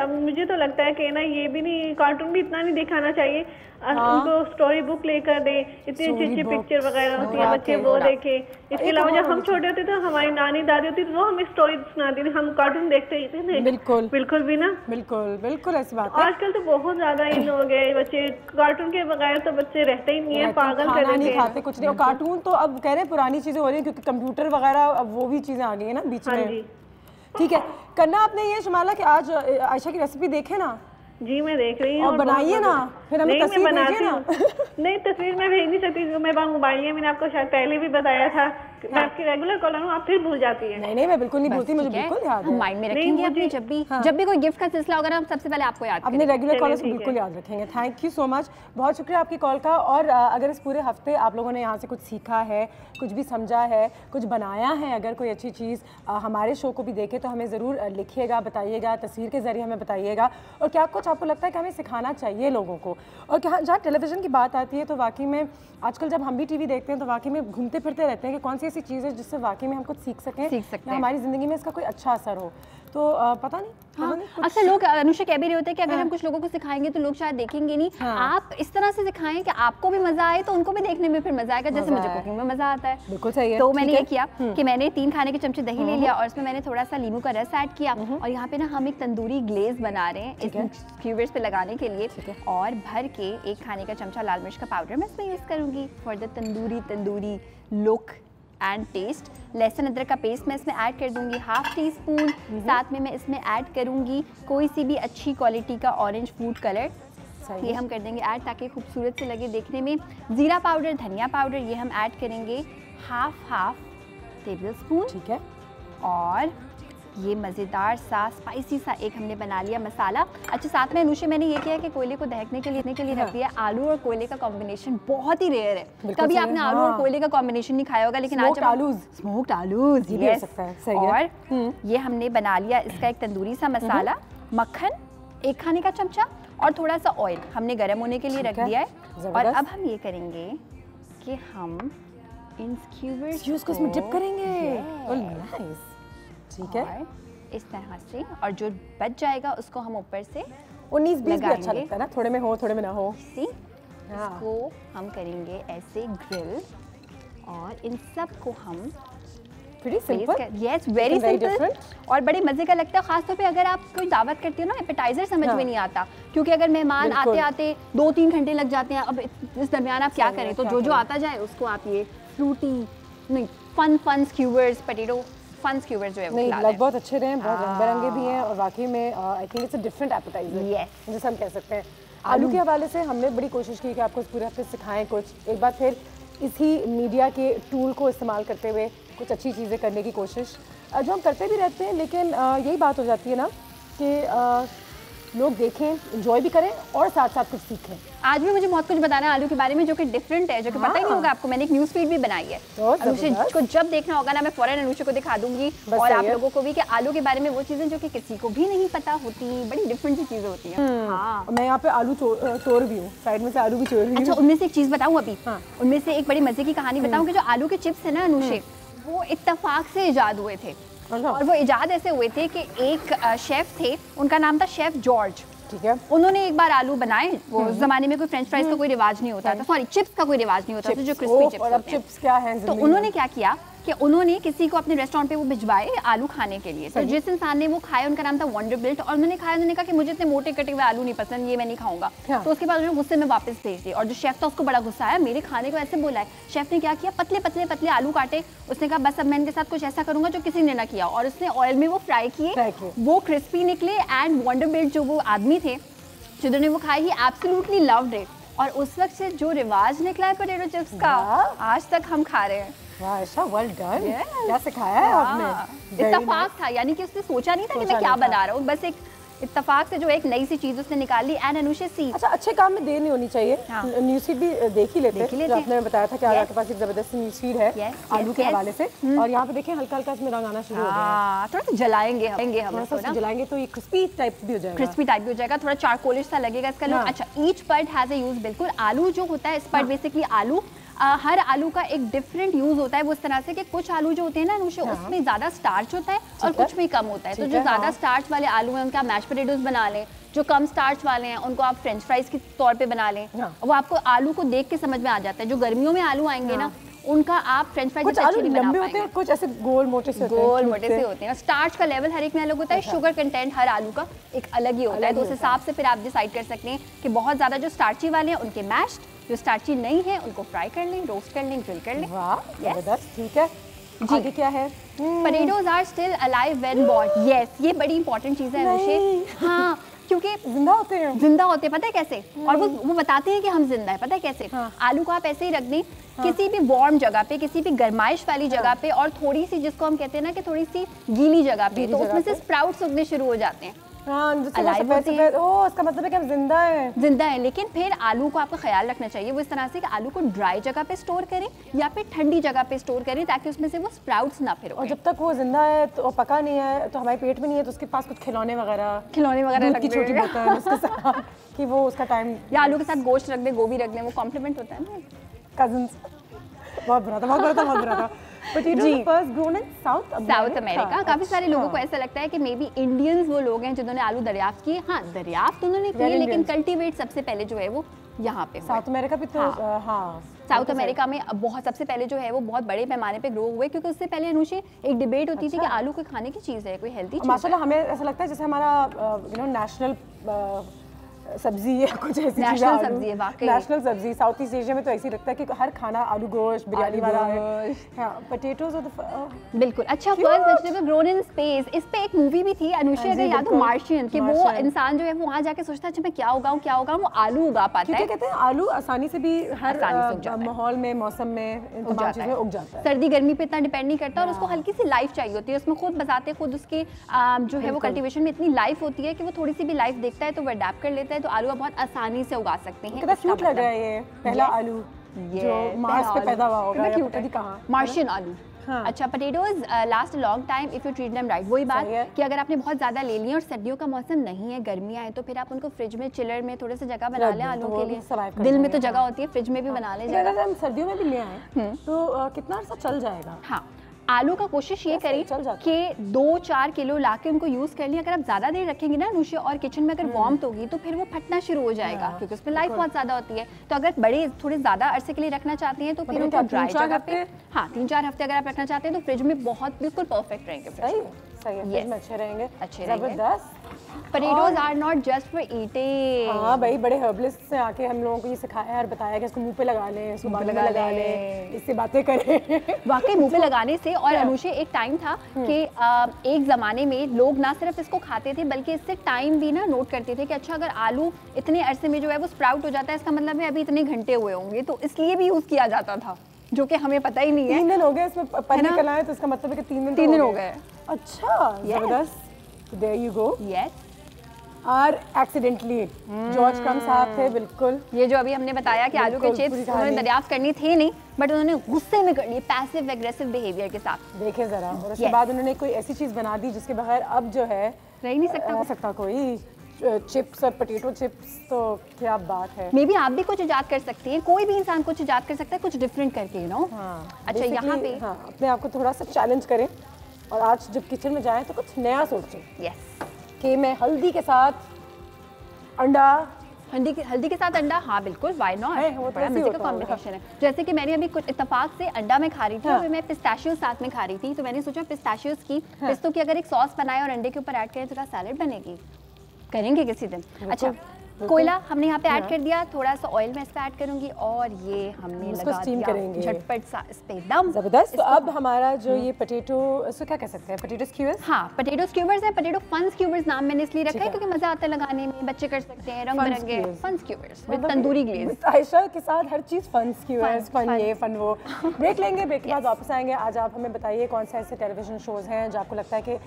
मुझे तो लगता है कि ना ये भी नहीं, कार्टून भी इतना नहीं दिखाना चाहिए, उनको स्टोरी बुक लेकर दे, इतनी अच्छी अच्छी पिक्चर वगैरह होती है, बच्चे वो देखे। इसके अलावा जब हम छोटे होते थे हमारी नानी दादी होती थी, वो हमें स्टोरी सुनाती थी, हम कार्टून देखते ही थे। बिल्कुल भी ना, बिल्कुल ऐसी बात है। आजकल तो बहुत ज्यादा इन हो गए बच्चे, कार्टून के बगैर तो बच्चे रहते ही नहीं है, पागल कर देते हैं, खाते कुछ नहीं। और कार्टून तो अब कह रहे हैं पुरानी चीजें हो रही हैं, क्योंकि कंप्यूटर वगैरह अब वो भी चीजें आ गई है ना बीच में। ठीक है, करना आपने ये शुमाला कि आज आयशा की रेसिपी देखे ना। जी मैं देख रही हूँ, और बनाइए ना, फिर हमें तस्वीर भेजिए ना। नहीं तस्वीर मैं भेज नहीं सकती, मेरे पास मोबाइल है, मैंने आपको शायद पहले भी बताया था, मैं आपकी रेगुलर कॉलर हूँ, आप फिर भूल जाती है। नहीं मैं बिल्कुल नहीं भूलती, मुझे बिल्कुल याद है। माइंड में रखेंगे अपनी, जब भी कोई गिफ्ट का सिलसिला होगा हम सबसे पहले आपको याद अपने रेगुलर कॉलर्स को बिल्कुल याद रखेंगे। थैंक यू सो मच, बहुत शुक्रिया आपकी कॉल का। और अगर इस पूरे हफ्ते आप लोगों ने यहाँ से कुछ सीखा है, कुछ भी समझा है, कुछ बनाया है, अगर कोई अच्छी चीज़ हमारे शो को भी देखे तो हमें ज़रूर लिखिएगा, बताइएगा, तस्वीर के ज़रिए हमें बताइएगा। और क्या कुछ आपको लगता है कि हमें सिखाना चाहिए लोगों को। और क्या जहाँ टेलीविज़न की बात आती है तो वाकई में आजकल जब हम भी टीवी देखते हैं तो वाकई में घूमते फिरते रहते हैं कि कौन सी ऐसी चीज़ है जिससे वाकई में हम कुछ सीख सकते हैं, हमारी ज़िंदगी में इसका कोई अच्छा असर हो। तो पता नहीं, अक्सर लोग अनुषा कह भी रहे होते हैं कि अगर हम कुछ लोगों को सिखाएंगे तो लोग शायद देखेंगे नहीं। आप इस तरह से सिखाएं कि आपको भी मजा आए तो उनको भी देखने में फिर मजा आएगा, जैसे मुझे कुकिंग में मजा आता है। बिल्कुल सही है। तो मैंने ये किया कि मैंने 3 खाने के चमचे दही ले लिया और उसमें मैंने थोड़ा सा नींबू का रस ऐड किया, और यहाँ पे ना हम एक तंदूरी ग्लेज बना रहे हैं इस स्क्यूवर्स पे लगाने के लिए, और भर के 1 खाने का चमचा लाल मिर्च का पाउडर मैं इसमें यूज करूंगी for the tandoori look and taste. लहसुन अदरक का पेस्ट मैं इसमें ऐड कर दूंगी 1/2 टीस्पून। साथ में मैं इसमें ऐड करूंगी कोई सी भी अच्छी क्वालिटी का ऑरेंज फूड कलर, ये हम कर देंगे ऐड ताकि खूबसूरत से लगे देखने में। ज़ीरा पाउडर, धनिया पाउडर ये हम ऐड करेंगे हाफ टेबल स्पून। ठीक है। और ये मज़ेदार सा स्पाइसी सा एक हमने बना लिया मसाला। अच्छा, साथ में अनुषे मैंने ये किया है कि कोयले को दहकने के लिए रख दिया। आलू और कोयले का कॉम्बिनेशन बहुत ही रेयर है, कभी आपने आलू और कोयले का कॉम्बिनेशन नहीं खाया होगा, लेकिन आज स्मोक्ड आलूज ये हो सकता है। सही है। और ये हमने बना लिया इसका एक तंदूरी सा मसाला, मक्खन 1 खाने का चमचा और थोड़ा सा ऑयल हमने गर्म होने के लिए रख दिया है। और अब हम ये करेंगे कि हम इन स्क्यूवर्स को इसमें डिप करेंगे। ठीक है। और इस तरह से, और जो बच जाएगा उसको हम ऊपर से 19-20 भी अच्छा लगता है ना, थोड़े में हो थोड़े में ना हो। इसको हम करेंगे ऐसे ग्रिल और इन सब को हम वेरी सिंपल और बड़े मजे का लगता है। खासतौर पे अगर आप कोई दावत करते हो ना, एपेटाइजर समझ में नहीं आता, क्योंकि अगर मेहमान आते आते 2-3 घंटे लग जाते हैं। अब इस दरमियान आप क्या करें, तो जो आता जाए उसको आप ये फ्रूटी नहीं fun skewers, potato fun skewers जो है वो खिला दें। बहुत अच्छे रहे हैं, बहुत रंग बिरंगे भी हैं और वाकई में I think it's a different appetiser जैसे हम कह सकते हैं। आलू के हवाले से हमने बड़ी कोशिश की कि आपको पूरे हफ्ते सिखाएं कुछ। एक बार फिर इसी मीडिया के टूल को इस्तेमाल करते हुए कुछ अच्छी चीज़ें करने की कोशिश जो हम करते भी रहते हैं, लेकिन यही बात हो जाती है ना कि लोग देखें, एंजॉय भी करें और साथ साथ कुछ सीखें। आज भी मुझे बहुत कुछ बताना है आलू के बारे में जो कि डिफरेंट है, जो कि पता ही नहीं होगा आपको। मैंने एक न्यूज़ फीड भी बनाई है, अनुषे को जब देखना होगा ना मैं फौरन अनुषे को दिखा दूंगी और आप लोगों को भी कि आलू के बारे में वो चीज़ें जो कि किसी को भी नहीं पता होती, बड़ी डिफरेंट सी चीज़ें होती हैं। हाँ, मैं यहाँ पे आलू चोर भी हूँ, साइड में से आलू भी चोर रही हूँ। अच्छा, उनमें से एक चीज़ बताऊँ अभी, उनमें से एक बड़ी मजे की कहानी बताऊँ कि जो आलू के चिप्स है ना अनुषे, वो इत्तेफाक से इजाद हुए थे। और वो इजाद ऐसे हुए थे कि एक शेफ थे, उनका नाम था शेफ जॉर्ज। ठीक है। उन्होंने एक बार आलू बनाए, वो उस जमाने में कोई फ्रेंच फ्राइज का कोई रिवाज नहीं होता था, सॉरी चिप्स का कोई रिवाज नहीं होता था, जो क्रिस्पी चिप्स होते हैं। चिप्स क्या है? तो उन्होंने क्या किया कि उन्होंने किसी को अपने रेस्टोरेंट पे वो भिजवाए आलू खाने के लिए। तो जिस इंसान ने वो खाया उनका नाम था वंडरबिल्ट, और उन्होंने खाया, उन्होंने कहा कि मुझे इतने मोटे कटे हुए आलू नहीं पसंद, ये मैं नहीं खाऊंगा। तो उसके बाद उन्होंने गुस्से में वापस भेज दिया और जो शेफ था उसको बड़ा गुस्सा आया, मेरे खाने को ऐसे बोला है। शेफ ने क्या किया, पतले पतले पतले आलू काटे, उसने कहा बस अब मैं इनके साथ कुछ ऐसा करूंगा जो किसी ने ना किया, और उसने ऑयल में वो फ्राई किए, वो क्रिस्पी निकले। एंड वंडरबिल्ट जो वो आदमी थे जिन्होंने वो खाई, ही एब्सोल्युटली लव्ड इट, और उस वक्त से जो रिवाज निकला है पोटैटो चिप्स का, आज तक हम खा रहे हैं। वाह, वेल डन। क्या सिखाया है आपने? इत्तेफाक था, यानी कि उसने सोचा नहीं था कि मैं क्या बना रहा हूँ, बस एक इत्तेफाक से जो एक नई सी चीज उसने निकाल ली। एंड अनुषे सी, अच्छा, अच्छे काम में देर नहीं होनी चाहिए। न्यूज़ फीड भी देख ही लेते हैं, जो आपने बताया था कि आपके पास एक जबरदस्त न्यूज़ फीड है आलू के हवाले से। और यहाँ पे देखें हल्का हल्का इसमें रंग आना शुरू हो गया है। थोड़ा सा जलाएंगे हम जलाएंगे तो ये क्रिस्पी टाइप भी हो जाएगा, क्रिस्पी टाइप भी हो जाएगा, थोड़ा चारकोलिश सा लगेगा इसका लुक। अच्छा, each part has a use. बिल्कुल, आलू जो होता है इस पर्ट बेसिकली आलू हर आलू का एक डिफरेंट यूज होता है वो इस तरह से कि कुछ आलू जो होते हैं ना अनुषे, उसमें ज्यादा स्टार्च होता है और कुछ में कम होता है। तो जो ज्यादा स्टार्च वाले आलू हैं उनके आप मैश पोटैटोज बना लें, जो कम स्टार्च वाले हैं उनको आप फ्रेंच फ्राइज के तौर पे बना लें। वो आपको आलू को देख के समझ में आ जाता है। जो गर्मियों में आलू आएंगे ना, उनका आप फ्रेंच फ्राइज अच्छे नहीं बना पाएंगे, कुछ ऐसे गोल मोटे से होते हैं। स्टार्च का लेवल हर एक में अलग होता है, शुगर कंटेंट हर आलू का एक अलग ही होता है। तो उस हिसाब से फिर आप डिसाइड कर सकते हैं कि बहुत ज्यादा जो स्टार्ची वाले हैं उनके मैश्ड, जो स्टार्ची नहीं है उनको फ्राई कर लें, रोस्ट कर लें, ग्रिल कर लें। वाह, जबरदस्त। ठीक है, आगे क्या है? Potatoes are still alive when born. Yes, ये बड़ी इंपॉर्टेंट चीज है अनुषे। हाँ, क्योंकि जिंदा होते हैं, पता है कैसे? और वो बताते हैं कि हम जिंदा है, पता है कैसे? आलू को आप ऐसे ही रख दें किसी भी वार्म जगह पे, किसी भी गर्माइश वाली जगह पे, और थोड़ी सी जिसको हम कहते हैं ना कि थोड़ी सी गीली जगह पे, तो उसमें से स्प्राउट्स उगने शुरू हो जाते हैं। इसका मतलब है कि हम जिंदा है। लेकिन फिर आलू को आपको ख्याल रखना चाहिए वो इस तरह से कि आलू को ड्राई जगह पे स्टोर करें या फिर ठंडी जगह पे स्टोर करें, ताकि उसमें से वो स्प्राउट्स ना फिर। और जब तक वो जिंदा है तो पका नहीं है तो हमारे पेट में नहीं है, तो उसके पास कुछ खिलौने वगैरह की छोटी बोतल उसके साथ कि वो उसका टाइम, या आलू के साथ गोश्त रख दे, गोभी रख दे, वो कॉम्प्लीमेंट होता है ना। कजिन्स, बहुत बुरा था। South America. काफी सारे लोगों को ऐसा लगता है कि मे बी इंडियंस वो लोग हैं जिन्होंने आलू दरियाफ्त किए। हाँ, दरियाफ्त उन्होंने किए, लेकिन कल्टीवेट सबसे पहले जो है वो यहाँ पे साउथ अमेरिका भी। तो साउथ अमेरिका में बहुत सबसे पहले जो है वो बहुत बड़े पैमाने पे ग्रो हुए, क्योंकि उससे पहले अनुषे एक डिबेट होती थी कि आलू कोई खाने की चीज़ है, कोई हेल्दी चीज़ है। माशाल्लाह हमें ऐसा लगता है जैसे हमारा नेशनल सब्जी या कुछ ऐसी चीजें, नेशनल सब्जी है वाकई, नेशनल सब्जी। साउथ ईस्ट एशिया में तो ऐसे ही लगता है कि हर खाना आलू गोश्त बिरयानी वाला है। हाँ, पोटैटोज बिल्कुल। अच्छा, first vegetable grown in space, इस पे एक मूवी भी थी अनुषा, अगर याद हो, मार्शियन, कि वो इंसान जो है वो वहाँ जाके सोचता है अच्छा मैं क्या उगाऊं, वो आलू उगा पाता है। कहते हैं आलू आसानी से भी हर माहौल में, मौसम में उग जाता है। सर्दी गर्मी पे इतना डिपेंड नहीं करता, और उसको हल्की सी लाइफ चाहिए होती है, उसमें खुद बताते खुद उसके जो है वो कल्टीवेशन में इतनी लाइफ होती है कि वो थोड़ी सी भी लाइफ देखता है तो वो अडैप्ट कर लेता है, तो आलू बहुत आसानी से उगा सकते हैं। कितना क्यूट लग रहा है ये पहला आलू जो मार्स पे पैदा हुआ होगा, या पता नहीं कहाँ, मार्शियन आलू। हाँ। अच्छा, potatoes last a long time if you treat them right. वही बात कि अगर आपने बहुत ज्यादा ले लिए और सर्दियों का मौसम नहीं है, गर्मियाँ है, तो फिर आप उनको फ्रिज में, चिलर में थोड़े से जगह बना लें आलू के लिए। दिल में तो जगह होती है, फ्रिज में भी बना लें जगह। अगर हम सर्दियों में भी ले आए तो कितना अर्सा चल जाएगा? हाँ, आलू का कोशिश ये करें कि 2-4 किलो लाके उनको यूज कर लिया। अगर आप ज्यादा देर रखेंगे ना अनुषा, और किचन में अगर वार्मथ होगी तो फिर वो फटना शुरू हो जाएगा, क्योंकि उसमें लाइफ बहुत ज्यादा होती है। तो अगर बड़े थोड़े ज्यादा अरसे के लिए रखना चाहते हैं तो फिर उनको ड्राई जगह पे, हाँ 3-4 हफ्ते अगर आप रखना चाहते हैं तो फ्रिज में बहुत बिल्कुल परफेक्ट रहेंगे। सही है, अच्छे रहेंगे, जबरदस्त। Potatoes are not just for eating। हाँ भाई, बड़े हर्बलिस्ट से आके हम लोगों को ये सिखाया और बताया कि इसको मुंह पे लगा लें, इसको बालों में लगा लें, इससे बातें करें। वाकई मुंह पे लगाने से। और अनुषा, एक टाइम था कि एक ज़माने में लोग ना सिर्फ इसको खाते थे बल्कि इससे टाइम भी ना नोट करते थे कि अच्छा अगर आलू इतने अरसे में जो है वो स्प्राउट हो जाता है, इसका मतलब है अभी इतने घंटे हुए होंगे, तो इसलिए भी यूज़ किया जाता था, जो कि हमें पता ही नहीं है। 3 दिन हो गए इसमें पन्नी कलाएं, तो इसका मतलब है कि 3 दिन हो गए। अच्छा, जबरदस्त। There you go. यस। और एक्सीडेंटली जॉर्ज क्रम साहब थे, बिल्कुल। ये जो अभी हमने बताया कि आलू के चिप्स उन्होंने दरियाफ्त करनी थे नहीं, बट उन्होंने गुस्से में कर लिए, पैसिव एग्रेसिव बिहेवियर के साथ। देखे जरा, और उसके बाद उन्होंने कोई ऐसी चीज बना दी जिसके बगैर अब जो है रह नहीं सकता कोई। चिप्स और पोटैटो चिप्स, तो क्या बात है। मे बी आप भी कुछ इजाद कर सकती हैं, कोई भी इंसान कुछ इजाद कर सकता है, कुछ डिफरेंट करके, यू नो। अच्छा, यहाँ पे अपने आप को थोड़ा सा चैलेंज करें, और आज जब किचन में जाएं तो कुछ नया सोचें। यस, कि मैं हल्दी के साथ अंडा, हल्दी के साथ अंडा, हाँ बिल्कुल, व्हाई नॉट, बड़ा मजे का कॉम्बिनेशन है। जैसे कि मैंने अभी कुछ इत्तेफाक से अंडा में खा रही थी, और मैं पिस्ताशियोज साथ में खा रही थी, तो मैंने सोचा पिस्ताशियोज की, पिस्तों की अगर एक सॉस बनाए और अंडे के ऊपर ऐड करें तो क्या सैलेड बनेगी, करेंगे किसी दिन। अच्छा, कोयला हमने यहाँ पे ऐड कर दिया, थोड़ा सा ऑयल मैं इस पे ऐड करूंगी, और ये हमने लगा दिया झटपट सा इस पे एकदम जबरदस्त। तो अब हमारा जो ये पोटैटो, इसको क्या कह सकते हैं, पोटैटो स्क्यूवर्स? हाँ, पोटैटो स्क्यूवर्स है। पोटैटो फन स्क्यूवर्स नाम मैंने इसलिए रखा है क्योंकि मजा आता है लगाने में, बच्चे कर सकते हैं, रंग बिरंगे fun skewers with tandoori glaze. Ayesha के साथ हर चीज फन स्क्यूवर्स, फन ये फन वो। ब्रेक लेंगे, ब्रेक के बाद वापस आएंगे। आज आप हमें बताइए कौन से ऐसे टेलीविजन शोज हैं जो आपको लगता है कि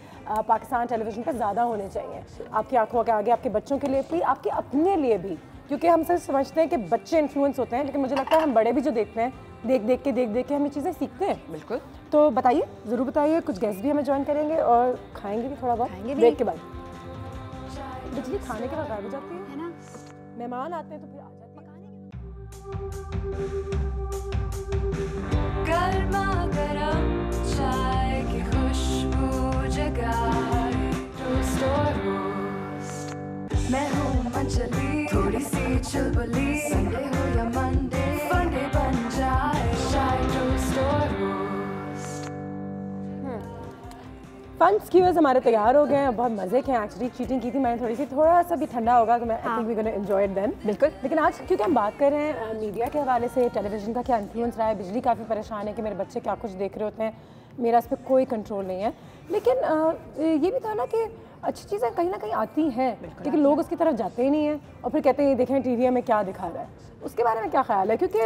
पाकिस्तान टेलीविजन पर ज़्यादा होने चाहिए, आपकी आंखों के आगे, आपके बच्चों के लिए भी, आपके अपने लिए भी, क्योंकि हम सिर्फ समझते हैं कि बच्चे इन्फ्लुएंस होते हैं, लेकिन मुझे लगता है हम बड़े भी जो देखते हैं, देख देख के हम ये चीज़ें सीखते हैं। बिल्कुल। तो बताइए, ज़रूर बताइए। कुछ गेस्ट भी हमें ज्वाइन करेंगे और खाएंगे भी थोड़ा बहुत ब्रेक के बाद। बिजली खाने के बाद गायब हो जाती है ना, मेहमान आते हैं तो फिर आ जाती है। गर्मा गरम चाय की खुशबू जगाए रोस्ट और रोस्ट। मैं हूँ मंचली, थोड़ी सी चुलबुली, संडे हो या मंडे, फंडे बन जाए चाय रोस्ट और रोस्ट। फन स्क्यूवर्स हमारे तैयार हो गए हैं, बहुत मजे के हैं। एक्चुअली चीटिंग की थी मैंने थोड़ी सी, थोड़ा सा भी ठंडा होगा तो मैं I think we gonna enjoy it then. बिल्कुल। लेकिन आज क्योंकि हम बात कर रहे हैं मीडिया के हवाले से, टेलीविजन का क्या इन्फ्लुएंस रहा है, बिजली काफ़ी परेशान है कि मेरे बच्चे क्या कुछ देख रहे होते हैं, मेरा इस पर कोई कंट्रोल नहीं है। लेकिन ये भी था ना कि अच्छी चीज़ें कहीं ना कहीं आती हैं, लेकिन लोग उसकी तरफ जाते ही नहीं हैं, और फिर कहते हैं ये देखें टीवी में क्या दिखा रहा है। उसके बारे में क्या ख्याल है? क्योंकि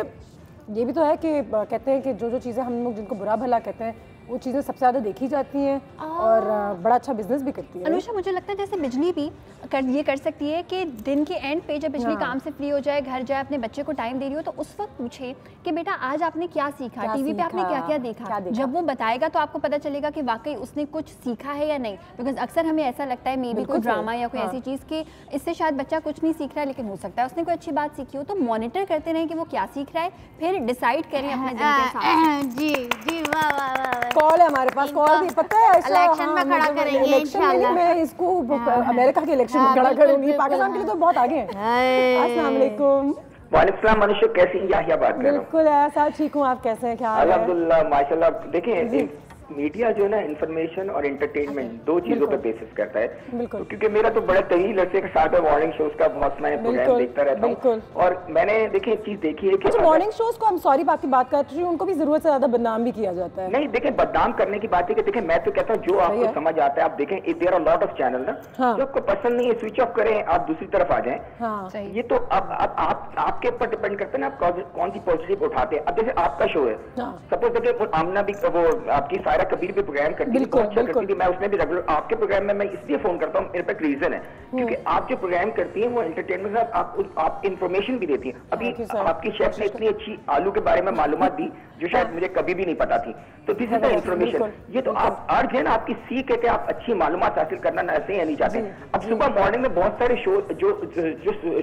ये भी तो है कि कहते हैं कि जो चीज़ें हम लोग जिनको बुरा भला कहते हैं, वो चीज़ें सबसे ज़्यादा देखी जाती हैं और बड़ा अच्छा बिजनेस भी करती है। अनुषा, मुझे लगता है जैसे बिजली भी ये कर सकती है कि दिन के एंड पे जब बिजली काम से फ्री हो जाए, घर जाए, अपने बच्चे को टाइम दे रही हो, तो उस वक्त पूछे कि बेटा आज आपने क्या सीखा, टीवी पे आपने क्या क्या देखा। जब वो बताएगा तो आपको पता चलेगा कि वाकई उसने कुछ सीखा है या नहीं। बिकॉज अक्सर हमें ऐसा लगता है मे बी कोई ड्रामा या कोई ऐसी चीज़ कि इससे शायद बच्चा कुछ नहीं सीख रहा है, लेकिन हो सकता है उसने कोई अच्छी बात सीखी हो। तो मॉनिटर करते रहें कि वो क्या सीख रहा है, फिर डिसाइड करें अपने दिन के साथ। जी जी, वाह वाह वाह। कॉल है हमारे पास, कॉल भी पता है इलेक्शन में खड़ा करेंगे इंशाल्लाह। मैं इसको अमेरिका के इलेक्शन में खड़ा करूंगी, पाकिस्तान के लिए तो बहुत आगे हैं। अस्सलाम वालेकुम। वालेकुम सलाम। मनुष्य कैसी याहिया बात कर रहा हूं। बिल्कुल साहब, ठीक हूँ, आप कैसे हैं? क्या हाल है? अल्हम्दुलिल्लाह माशाल्लाह। देखिए मीडिया जो है ना इंफॉर्मेशन और एंटरटेनमेंट दो चीजों पे बेसिस करता है। बिल्कुल। तो क्योंकि मेरा तो बड़ा तवील अरसे के साथ मॉर्निंग शोज का बहुत मैं प्रोग्राम देखता रहता हूँ और मैंने देखिए एक चीज देखी है कि अच्छा मॉर्निंग शोज को हम सॉरी आपकी बात कर रही हूँ, उनको भी जरूरत से ज्यादा बदनाम भी किया जाता है। नहीं देखिए बदनाम करने की बात है कि देखिए मैं तो कहता हूँ जो आपको समझ आता है आप देखें there are lot of channel ना जो आपको पसंद नहीं है स्विच ऑफ करें, आप दूसरी तरफ आ जाएं। ये तो अब आपके ऊपर डिपेंड करता है ना आप कौन सी पॉलिसी उठाते हैं। अब जैसे आपका शो है, सपोज देखिए आमना भी वो आपकी सायरा कबीर भी प्रोग्राम करती है, अच्छा करती थी, मैं उसमें भी रेगुलर आपके प्रोग्राम में मैं इसलिए फोन करता हूँ, मेरे पे रीजन है क्योंकि आप जो प्रोग्राम करती हैं वो एंटरटेनमेंट आप इंफॉर्मेशन भी देती हैं। अभी आपकी शेफ ने इतनी अच्छी आलू के बारे में मालूमात दी जो शायद मुझे कभी भी नहीं पता थी, तो दिस इज द इंफॉर्मेशन। ये तो आप अर्ज है ना आपकी सीख है कि आप अच्छी मालूमात हासिल करना ना ऐसे या नहीं चाहते। अब सुबह मॉर्निंग में बहुत सारे शो जो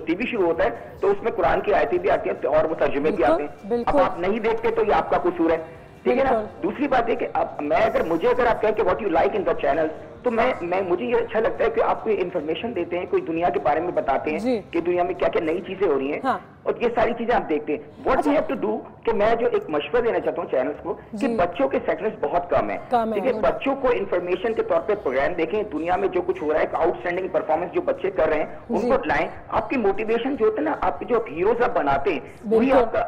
टीवी शुरू होता है तो उसमें कुरान की आयतें भी आती हैं और वो तर्जुमे भी आते हैं। अब आप नहीं देखते तो ये आपका कसूर है, ठीक है ना। दूसरी बात है कि अब मुझे अगर आप कहें कि what you like in the channels तो मैं मुझे ये अच्छा लगता है कि आप कोई इन्फॉर्मेशन देते हैं, कोई दुनिया के बारे में बताते हैं कि दुनिया में क्या क्या नई चीजें हो रही हैं और ये सारी चीजें आप देखते हैं। What we have to do कि मैं जो एक मशवरा देना चाहता हूँ चैनल्स को कि बच्चों के सेक्शंस बहुत कम है, ठीक है। बच्चों को इन्फॉर्मेशन के तौर पे प्रोग्राम देखें, दुनिया में जो कुछ हो रहा है, आउटस्टैंडिंग परफॉर्मेंस जो बच्चे कर रहे हैं उनको लाएं। आपकी मोटिवेशन जो होता है ना, आपके जो हीरोज आप बनाते हैं वही आपका।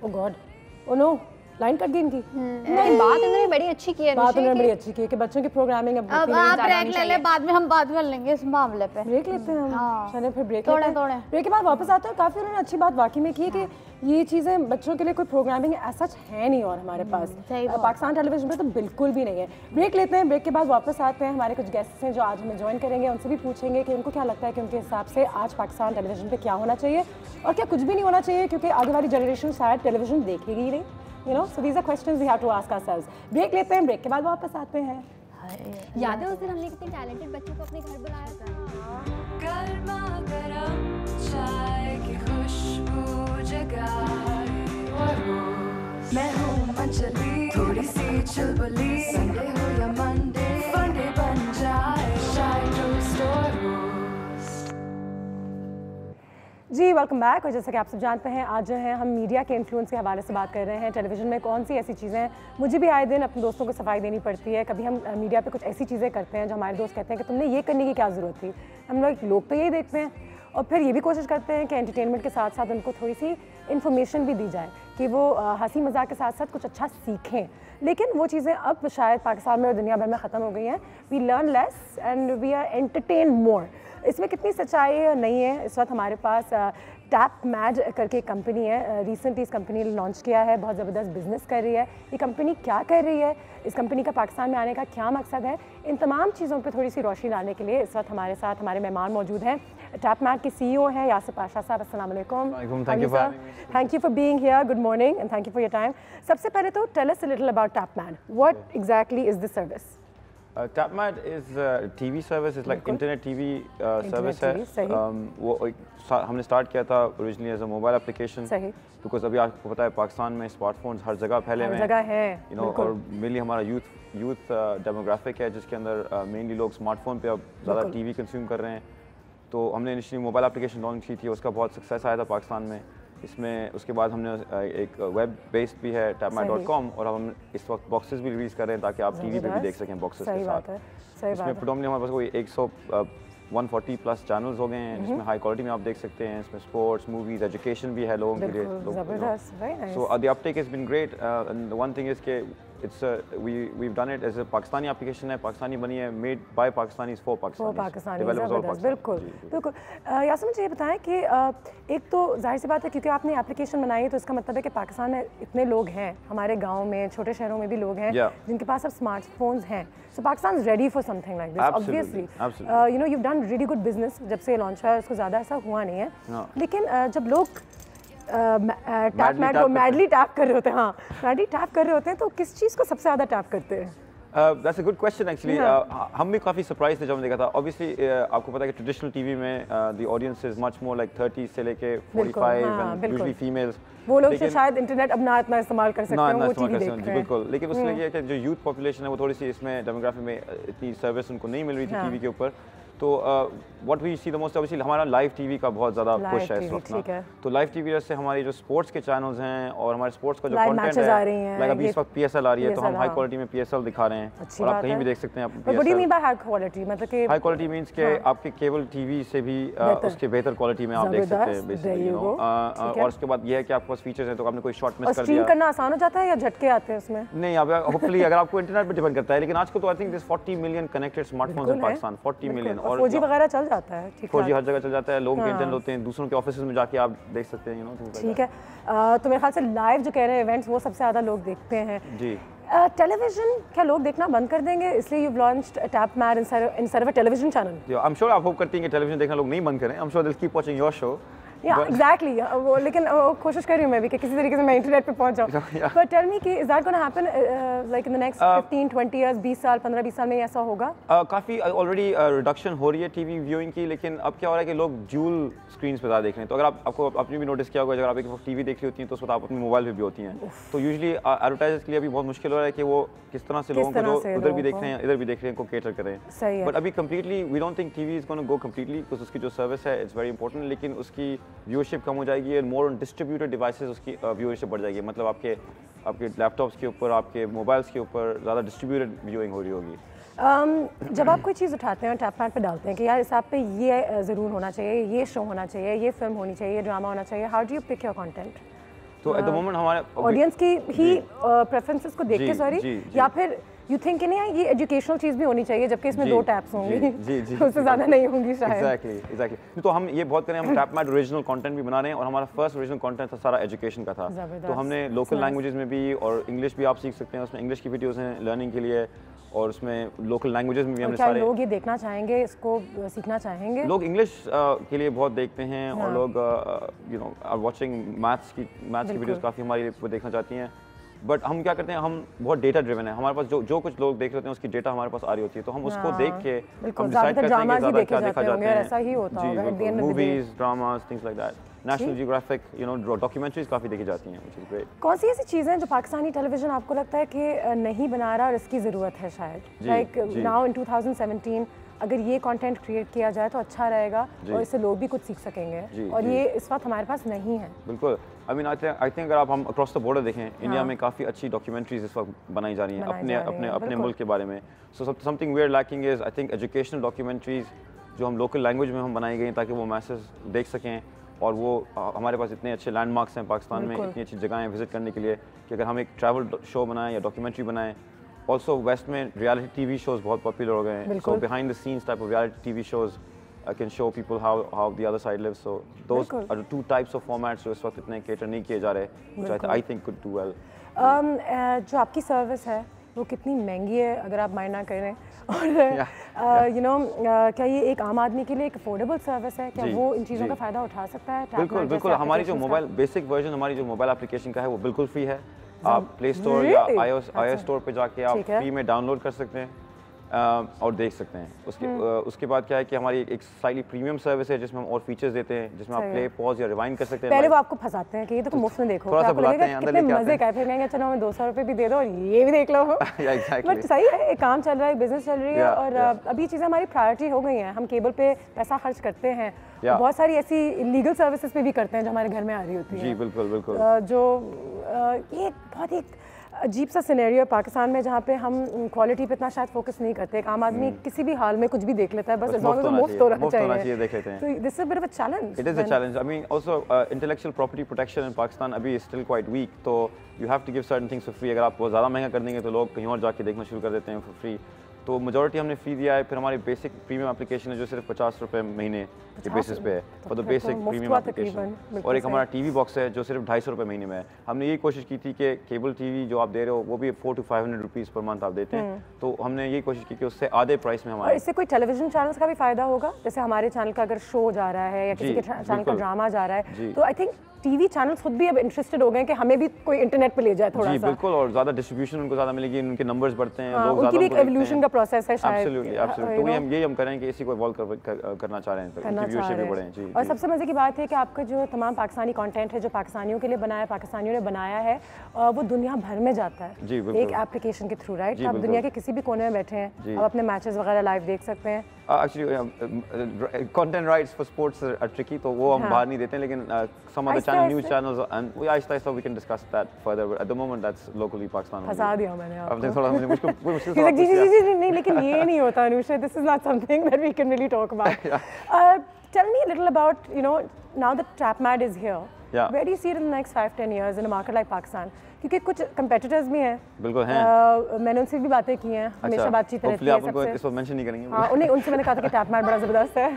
Oh God, oh no, line cut गई इनकी। नहीं बात इन्होंने बड़ी अच्छी की है, बात उन्होंने बड़ी अच्छी की है कि बच्चों की प्रोग्रामिंग अब आप ब्रेक ले ले, बाद में हम बात कर लेंगे इस मामले पे। ब्रेक लेते हैं हम, चलें फिर ब्रेक लेते हैं। ब्रेक के बाद वापस आते हैं। काफी उन्होंने अच्छी बात वाकई में की है कि ये चीजें बच्चों के लिए कोई प्रोग्रामिंग ऐसा है नहीं और हमारे पास पाकिस्तान टेलीविजन पे तो बिल्कुल भी नहीं है। ब्रेक लेते हैं, ब्रेक के बाद वापस आते हैं। हमारे कुछ गेस्ट्स हैं जो आज हमें ज्वाइन करेंगे, उनसे भी पूछेंगे कि उनको क्या लगता है कि उनके हिसाब से आज पाकिस्तान टेलीविजन पे क्या होना चाहिए और क्या कुछ भी नहीं होना चाहिए, क्योंकि आगे वाली जनरेशन शायद टेलीविजन देखेगी ही नहीं। You know, so these are questions we have to ask ourselves. Break लेते हैं, ब्रेक के बाद वापस आते हैं। याद है उस दिन हमने कितने टैलेंटेड बच्चों को अपने घर बुलाया था। गर्मा गरम चाय की खुशबू जगाए मैं हूँ मंचली, थोड़ी सी चुलबुली, संडे हो या मंडे फंडे बन जाए चाय टोस्ट और जी वेलकम बैक। और जैसा कि आप सब जानते हैं आज जो है हम मीडिया के इन्फ्लुएंस के हवाले से बात कर रहे हैं। टेलीविज़न में कौन सी ऐसी चीज़ें हैं, मुझे भी आए दिन अपने दोस्तों को सफाई देनी पड़ती है। कभी हम मीडिया पे कुछ ऐसी चीज़ें करते हैं जो हमारे दोस्त कहते हैं कि तुमने ये करने की क्या ज़रूरत थी। हम लोग तो यही देखते हैं और फिर ये भी कोशिश करते हैं कि एंटरटेनमेंट के साथ साथ उनको थोड़ी सी इन्फॉर्मेशन भी दी जाए कि वो हंसी मजाक के साथ साथ कुछ अच्छा सीखें। लेकिन वो चीज़ें अब शायद पाकिस्तान में और दुनिया भर में ख़त्म हो गई हैं। We learn less and we are entertain more. इसमें कितनी सच्चाई नहीं है। इस वक्त हमारे पास टैप मैड करके कंपनी है, रिसेंटली इस कंपनी ने लॉन्च किया है, बहुत ज़बरदस्त बिजनेस कर रही है। ये कंपनी क्या कर रही है, इस कंपनी का पाकिस्तान में आने का क्या मकसद है, इन तमाम चीज़ों पे थोड़ी सी रोशनी डालने के लिए इस वक्त हमारे साथ हमारे मेहमान मौजूद हैं। टैप मैड के CEO हैं यासिर पाशा साहब। अस्सलाम वालेकुम। Thank you for being here, good morning and thank you for your time. सबसे पहले तो tell us a little about TapMad, what exactly is the service? TapMad is a TV service, it's like internet TV service है। वो हमने start किया था originally as a mobile application, because अभी आपको पता है पाकिस्तान में स्मार्टफोन्स हर जगह फैले हुए हैं, यू नो, और मेनली हमारा यूथ डेमोग्राफिक है जिसके अंदर मेनली लोग स्मार्टफोन पे अब ज़्यादा TV कंज्यूम कर रहे हैं। तो हमने इनिशियली मोबाइल एप्लीकेशन लॉन्च की थी, उसका बहुत सक्सेस आया था पाकिस्तान में। इसमें उसके बाद हमने एक वेब बेस्ड भी है tapmad.com और अब हम इस वक्त बॉक्सेस भी रिलीज़ कर रहे हैं ताकि आप TV पे भी देख सकें बॉक्सेस के साथ। इसमें प्रोडोमिनेटली हमारे पास कोई 140 प्लस चैनल्स हो गए हैं जिसमें हाई क्वालिटी में आप देख सकते हैं। इसमें स्पोर्ट्स, मूवीज, एजुकेशन भी है लोगों के लिए। So the uptake has been great and one thing is के it's we've done it as a Pakistani application है, पाकिस्तानी बनी है, made by Pakistanis for Pakistanis. बिल्कुल बिल्कुल। यासिर मुझे ये बताएं कि एक तो जाहिर सी बात है क्योंकि आपने एप्लीकेशन बनाई है तो इसका मतलब है कि पाकिस्तान में इतने लोग हैं, हमारे गाँव में, छोटे शहरों में भी लोग हैं जिनके पास अब स्मार्टफोन्स हैं। So Pakistan is ready for something like this. Obviously, you know, you've done really good business. जब से लॉन्च हुआ है उसको ज़्यादा ऐसा हुआ नहीं है, लेकिन जब लोग टैप मैड को मैडली टैप कर रहे होते हैं, मैडली टैप कर रहे होते हैं, तो किस चीज़ को सबसे ज़्यादा टैप करते हैं? That's a good question actually. हम भी काफ़ी सरप्राइज थे जब हमने देखा था। Obviously आपको पता है कि ट्रेडिशनल टीवी में the audience is much more like 30 से लेके 45 and usually females. वो लोग शायद इंटरनेट अब ना इतना इस्तेमाल कर सकते हैं, वो टीवी देख रहे हैं। बिल्कुल, लेकिन उसके लिए कि जो यूथ पॉपुलेशन है वो थोड़ी सी इसमें डेमोग्राफी में इतनी सर्विस उनको नहीं मिल रही थी टीवी के ऊपर, तो what we see the most obviously हमारा लाइव टीवी का बहुत ज़्यादा पुश है इस वक्त ना। तो लाइव टीवी जैसे हमारी जो स्पोर्ट्स के चैनल्स हैं और हमारे स्पोर्ट्स का जो कंटेंट है, लाइक अभी इस वक्त PSL आ रही है तो हम हाई क्वालिटी में PSL दिखा रहे हैं और आप कहीं भी देख सकते हैं। What do you mean by high quality? मतलब कि हाई क्वालिटी मींस के आपके केबल टीवी से भी उसके बेहतर क्वालिटी में आप देख सकते हैं बेसिकली, यू नो। और उसके बाद ये है कि आपके पास फीचर्स हैं, तो आपने कोई शॉट मिस कर दिया, स्ट्रीम करना आसान हो जाता है या झटके आते हैं उसमें? नहीं, अब होपफुली अगर आपको इंटरनेट पे डिपेंड करता है, लेकिन आजकल तो I think this 40 million connected smartphones in Pakistan, 40 million, और 4G वगैरह चल जाता है, ठीक है, 4G हर जगह चल जाता है, लोगों के इंटरनेट होते हैं, दूसरों के ऑफिसेज में जाके आप देख सकते हैं, यू नो। ठीक है, तो मेरे ख्याल से लाइव जो कह रहे हैं इवेंट्स वो सबसे ज़्यादा लोग देखते हैं जी। टेलीविजन क्या लोग देखना बंद कर देंगे, इसलिए you launched TapMad instead of a television channel? I am sure आप होप करती हैं कि टेलीविजन देखना लोग नहीं बंद करें। I am sure they will keep watching your show. Exactly, वो लेकिन कोशिश कर रही हूँ मैं भी कि किसी तरीके से मैं इंटरनेट पे पहुंच जाऊँ। बट टेल मी कि is that gonna happen like in the next 15-20 years, 20 साल 15-20 साल में ऐसा होगा? काफ़ी ऑलरेडी रिडक्शन हो रही है टीवी व्यूइंग की, लेकिन अब क्या हो रहा है कि लोग ड्यूल स्क्रीन्स पे ज़्यादा देख रहे हैं। तो अगर आपको आपने भी नोटिस किया होगा, अगर आप एक टीवी देख रही होती हैं तो उस वक्त आप अपने मोबाइल पे भी होती हैं, तो यूजुअली एडवर्टाइजर्स के लिए अभी बहुत मुश्किल हो रहा है कि वो किस तरह से लोगों को जो उधर भी देख रहे हैं इधर भी देख रहे हैं को केटर करें। बट अभी completely we don't think TV is gonna go completely, because उसकी जो सर्विस है इट्स वेरी इंपॉर्टेंट, लेकिन उसकी व्यूअरशिप कम हो जाएगी और मोर ऑन डिस्ट्रीब्यूटेड डिवाइसेस उसकी व्यूअरशिप बढ़ जाएगी। मतलब आपके लैपटॉप्स के ऊपर, आपके मोबाइल्स के ऊपर ज़्यादा डिस्ट्रीब्यूटेड व्यूइंग हो रही होगी। जब आप कोई चीज़ उठाते हैं और टैप मैट पे डालते हैं कि यार इस ऐप पे ये ज़रूर होना चाहिए, ये शो होना चाहिए, ये फिल्म होनी चाहिए, ये ड्रामा होना चाहिए, how do you pick your content? तो एट द मोमेंट हमारे ऑडियंस की ही प्रेफरेंसेस को देख के, सॉरी, या फिर यू थिंक कि नहीं ये एजुकेशनल चीज़ भी होनी चाहिए, जबकि इसमें 2 टैप्स होंगे, उससे ज़्यादा नहीं होंगी शायद। एग्जैक्टली। तो हम ये बहुत करें, हम टैप मैट ओरिजिनल कंटेंट भी बना रहे हैं और हमारा फर्स्ट ओरिजिनल कंटेंट था सारा एजुकेशन का था। तो हमने लोकल लैंग्वेजेस में भी, और इंग्लिश भी आप सीख सकते हैं, उसमें इंग्लिश की वीडियोज़ हैं लर्निंग के लिए, और उसमें लोकल लैंग्वेजेस में भी हमने सारे। लोग ये देखना चाहेंगे, इसको सीखना चाहेंगे? लोग इंग्लिश के लिए बहुत देखते हैं और लोग you know are watching maths की वीडियोस काफ़ी हमारे लिए देखना चाहती हैं। बट हम क्या करते हैं, हम बहुत डेटा ड्रिवन है, हमारे पास जो कुछ लोग देख रहे होते हैं उसकी डेटा हमारे पास आ रही होती है, तो हम उसको देख के हम डिसाइड करते हैं कि ज़्यादा क्या देखा जाता है। ऐसा ही होता है, movies, dramas, things like that. National geographic, you know, documentaries काफ़ी देखी जाती हैं, व्हिच इज ग्रेट। कौन सी ऐसी चीज़ें हैं जो पाकिस्तानी टेलीविजन आपको लगता है कि नहीं बना रहा और इसकी ज़रूरत है शायद? लाइक नाउ इन 2017 अगर ये कंटेंट क्रिएट किया जाए तो अच्छा रहेगा और इससे लोग भी कुछ सीख सकेंगे, और ये इस वक्त हमारे पास नहीं है। बिल्कुल, आई मीन आई थिंक अगर हम अक्रॉस द बॉर्डर देखें, इंडिया में काफ़ी अच्छी डॉक्यूमेंट्रीज इस वक्त बनाई जा रही हैं अपने मुल्क के बारे में। So something we are lacking is I think educational documentaries जो हम लोकल लैंग्वेज में हम बनाई गई ताकि वो मैसेज देख सकें, और वो हमारे पास इतने अच्छे लैंडमार्क्स हैं पाकिस्तान में, इतनी अच्छी जगहें हैं विजिट करने के लिए कि अगर हम एक ट्रैवल शो बनाएं या डॉक्यूमेंट्री बनाएं। ऑल्सो वेस्ट में रियलिटी टीवी शोज बहुत पॉपुलर हो गए हैं, so behind the scenes type of reality TV shows can show people how the other side lives. So those are 2 types of formats जो इस वक्त इतने केटर नहीं किए जा रहे, which I think could do well. जो आपकी सर्विस है वो कितनी महंगी है अगर आप माइंड ना करें, और यू नो क्या ये एक आम आदमी के लिए एक अफोर्डेबल सर्विस है? क्या वो इन चीज़ों का फ़ायदा उठा सकता है? बिल्कुल। हमारी जो मोबाइल बेसिक वर्जन हमारी जो मोबाइल एप्लीकेशन का है वो बिल्कुल फ्री है। आप प्ले स्टोर या iOS स्टोर पे जाके आप फ्री में डाउनलोड कर सकते हैं और देख सकते हैं। उसके बाद क्या है कि हमारी एक स्लाइटली प्रीमियम सर्विस है जिसमें हम और फीचर्स देते हैं, जिसमें आप प्ले, पॉज या रिवाइंड कर सकते हैं। पहले वो आपको फंसाते हैं कि ये तो मुफ्त में देखो, थोड़ा सा बुलाते हैं, अंदर लेके आते हैं, फिर कहेंगे चलो हमें 200 रुपये भी दे दो और ये भी देख लो। बट सही है, एक काम चल रहा है, बिजनेस चल रही है, और अभी चीज़ें हमारी प्रायोरिटी हो गई हैं। हम केबल पे पैसा खर्च करते हैं, बहुत सारी ऐसी लीगल सर्विसेज पे भी करते हैं जो हमारे घर में आ रही होती है। जी बिल्कुल। जो ये बहुत एक अजीब सा सिनेरियो है पाकिस्तान में, जहाँ पे हम क्वालिटी पे इतना शायद फोकस नहीं करते। एक आम आदमी किसी भी हाल में कुछ भी देख लेता है, बस मुफ्त होना चाहिए, देख लेते हैं। तो this is a bit of a challenge. It is a challenge. I mean also intellectual property protection in Pakistan अभी इज स्टिल क्वाइट वीक, तो you have to give certain things for free. अगर आप बहुत ज़्यादा महंगा कर देंगे तो लोग कहीं और जाके देखना शुरू कर देते हैं फॉर फ्री। तो मेजॉरिटी हमने फ्री दिया है। फिर हमारी बेसिक प्रीमियम एप्लीकेशन है जो सिर्फ 50 रुपये महीने के बेसिस पे है for the basic premium application, और एक हमारा टीवी बॉक्स है जो सिर्फ 250 रुपये महीने में है। हमने यही कोशिश की थी कि केबल टीवी जो आप दे रहे हो वो भी 400 to 500 रुपीज़ पर मंथ आप देते हैं, तो हमने यही कोशिश की कि उससे आधे प्राइस में हमारे। और इससे कोई टेलीविजन चैनल्स का भी फायदा होगा, जैसे हमारे चैनल का अगर शो जा रहा है या किसी के चैनल का ड्रामा जा रहा है, तो आई थिंक टीवी चैनल्स खुद भी अब इंटरेस्टेड हो गए कि हमें भी कोई इंटरनेट पे ले जाए थोड़ा सा। बिल्कुल, और ज़्यादा डिस्ट्रीब्यूशन उनको ज़्यादा मिलेगी, उनके नंबर्स बढ़ते हैं, लोग उनकी भी एक एवोल्यूशन का प्रोसेस है शायद। एब्सोल्युटली। तो यही हम करें कि इसी को इवॉल्व करना चाह रहे हैं, तो व्यूअरशिप भी बढ़े। जी। और सबसे मजे की बात है कि आपका जो तमाम पाकिस्तानी कंटेंट है जो पाकिस्तानियों के लिए बनाया, पाकिस्तानियों ने बनाया है, वो दुनिया भर में जाता है एक एप्लीकेशन के थ्रू, राइट? आप दुनिया के किसी भी कोने में बैठे हैं, आप अपने मैचेस वगैरह लाइव देख सकते हैं। Actually content rights for sports are tricky, तो वो हम बाहर नहीं देते हैं, लेकिन some other channel, news channels, and we आहिस्ता we can discuss that further. At the moment that's locally Pakistan. फंसा दिया मैंने आपको। अब थोड़ा मुश्किल जी नहीं, लेकिन ये नहीं होता Anusha, this is not something that we can really talk about. Tell me a little about, you know, now that TrapMad is here, where do you see it in the next 5-10 years in a market like Pakistan? क्योंकि कुछ competitors भी हैं। बिल्कुल हैं। मैंने उनसे भी बातें की हैं, हमेशा बातचीत रहती है सबसे। आप उनको इस वक्त मेंशन नहीं करेंगे। हाँ, उनसे मैंने कहा था कि TrapMad बड़ा ज़बरदस्त है।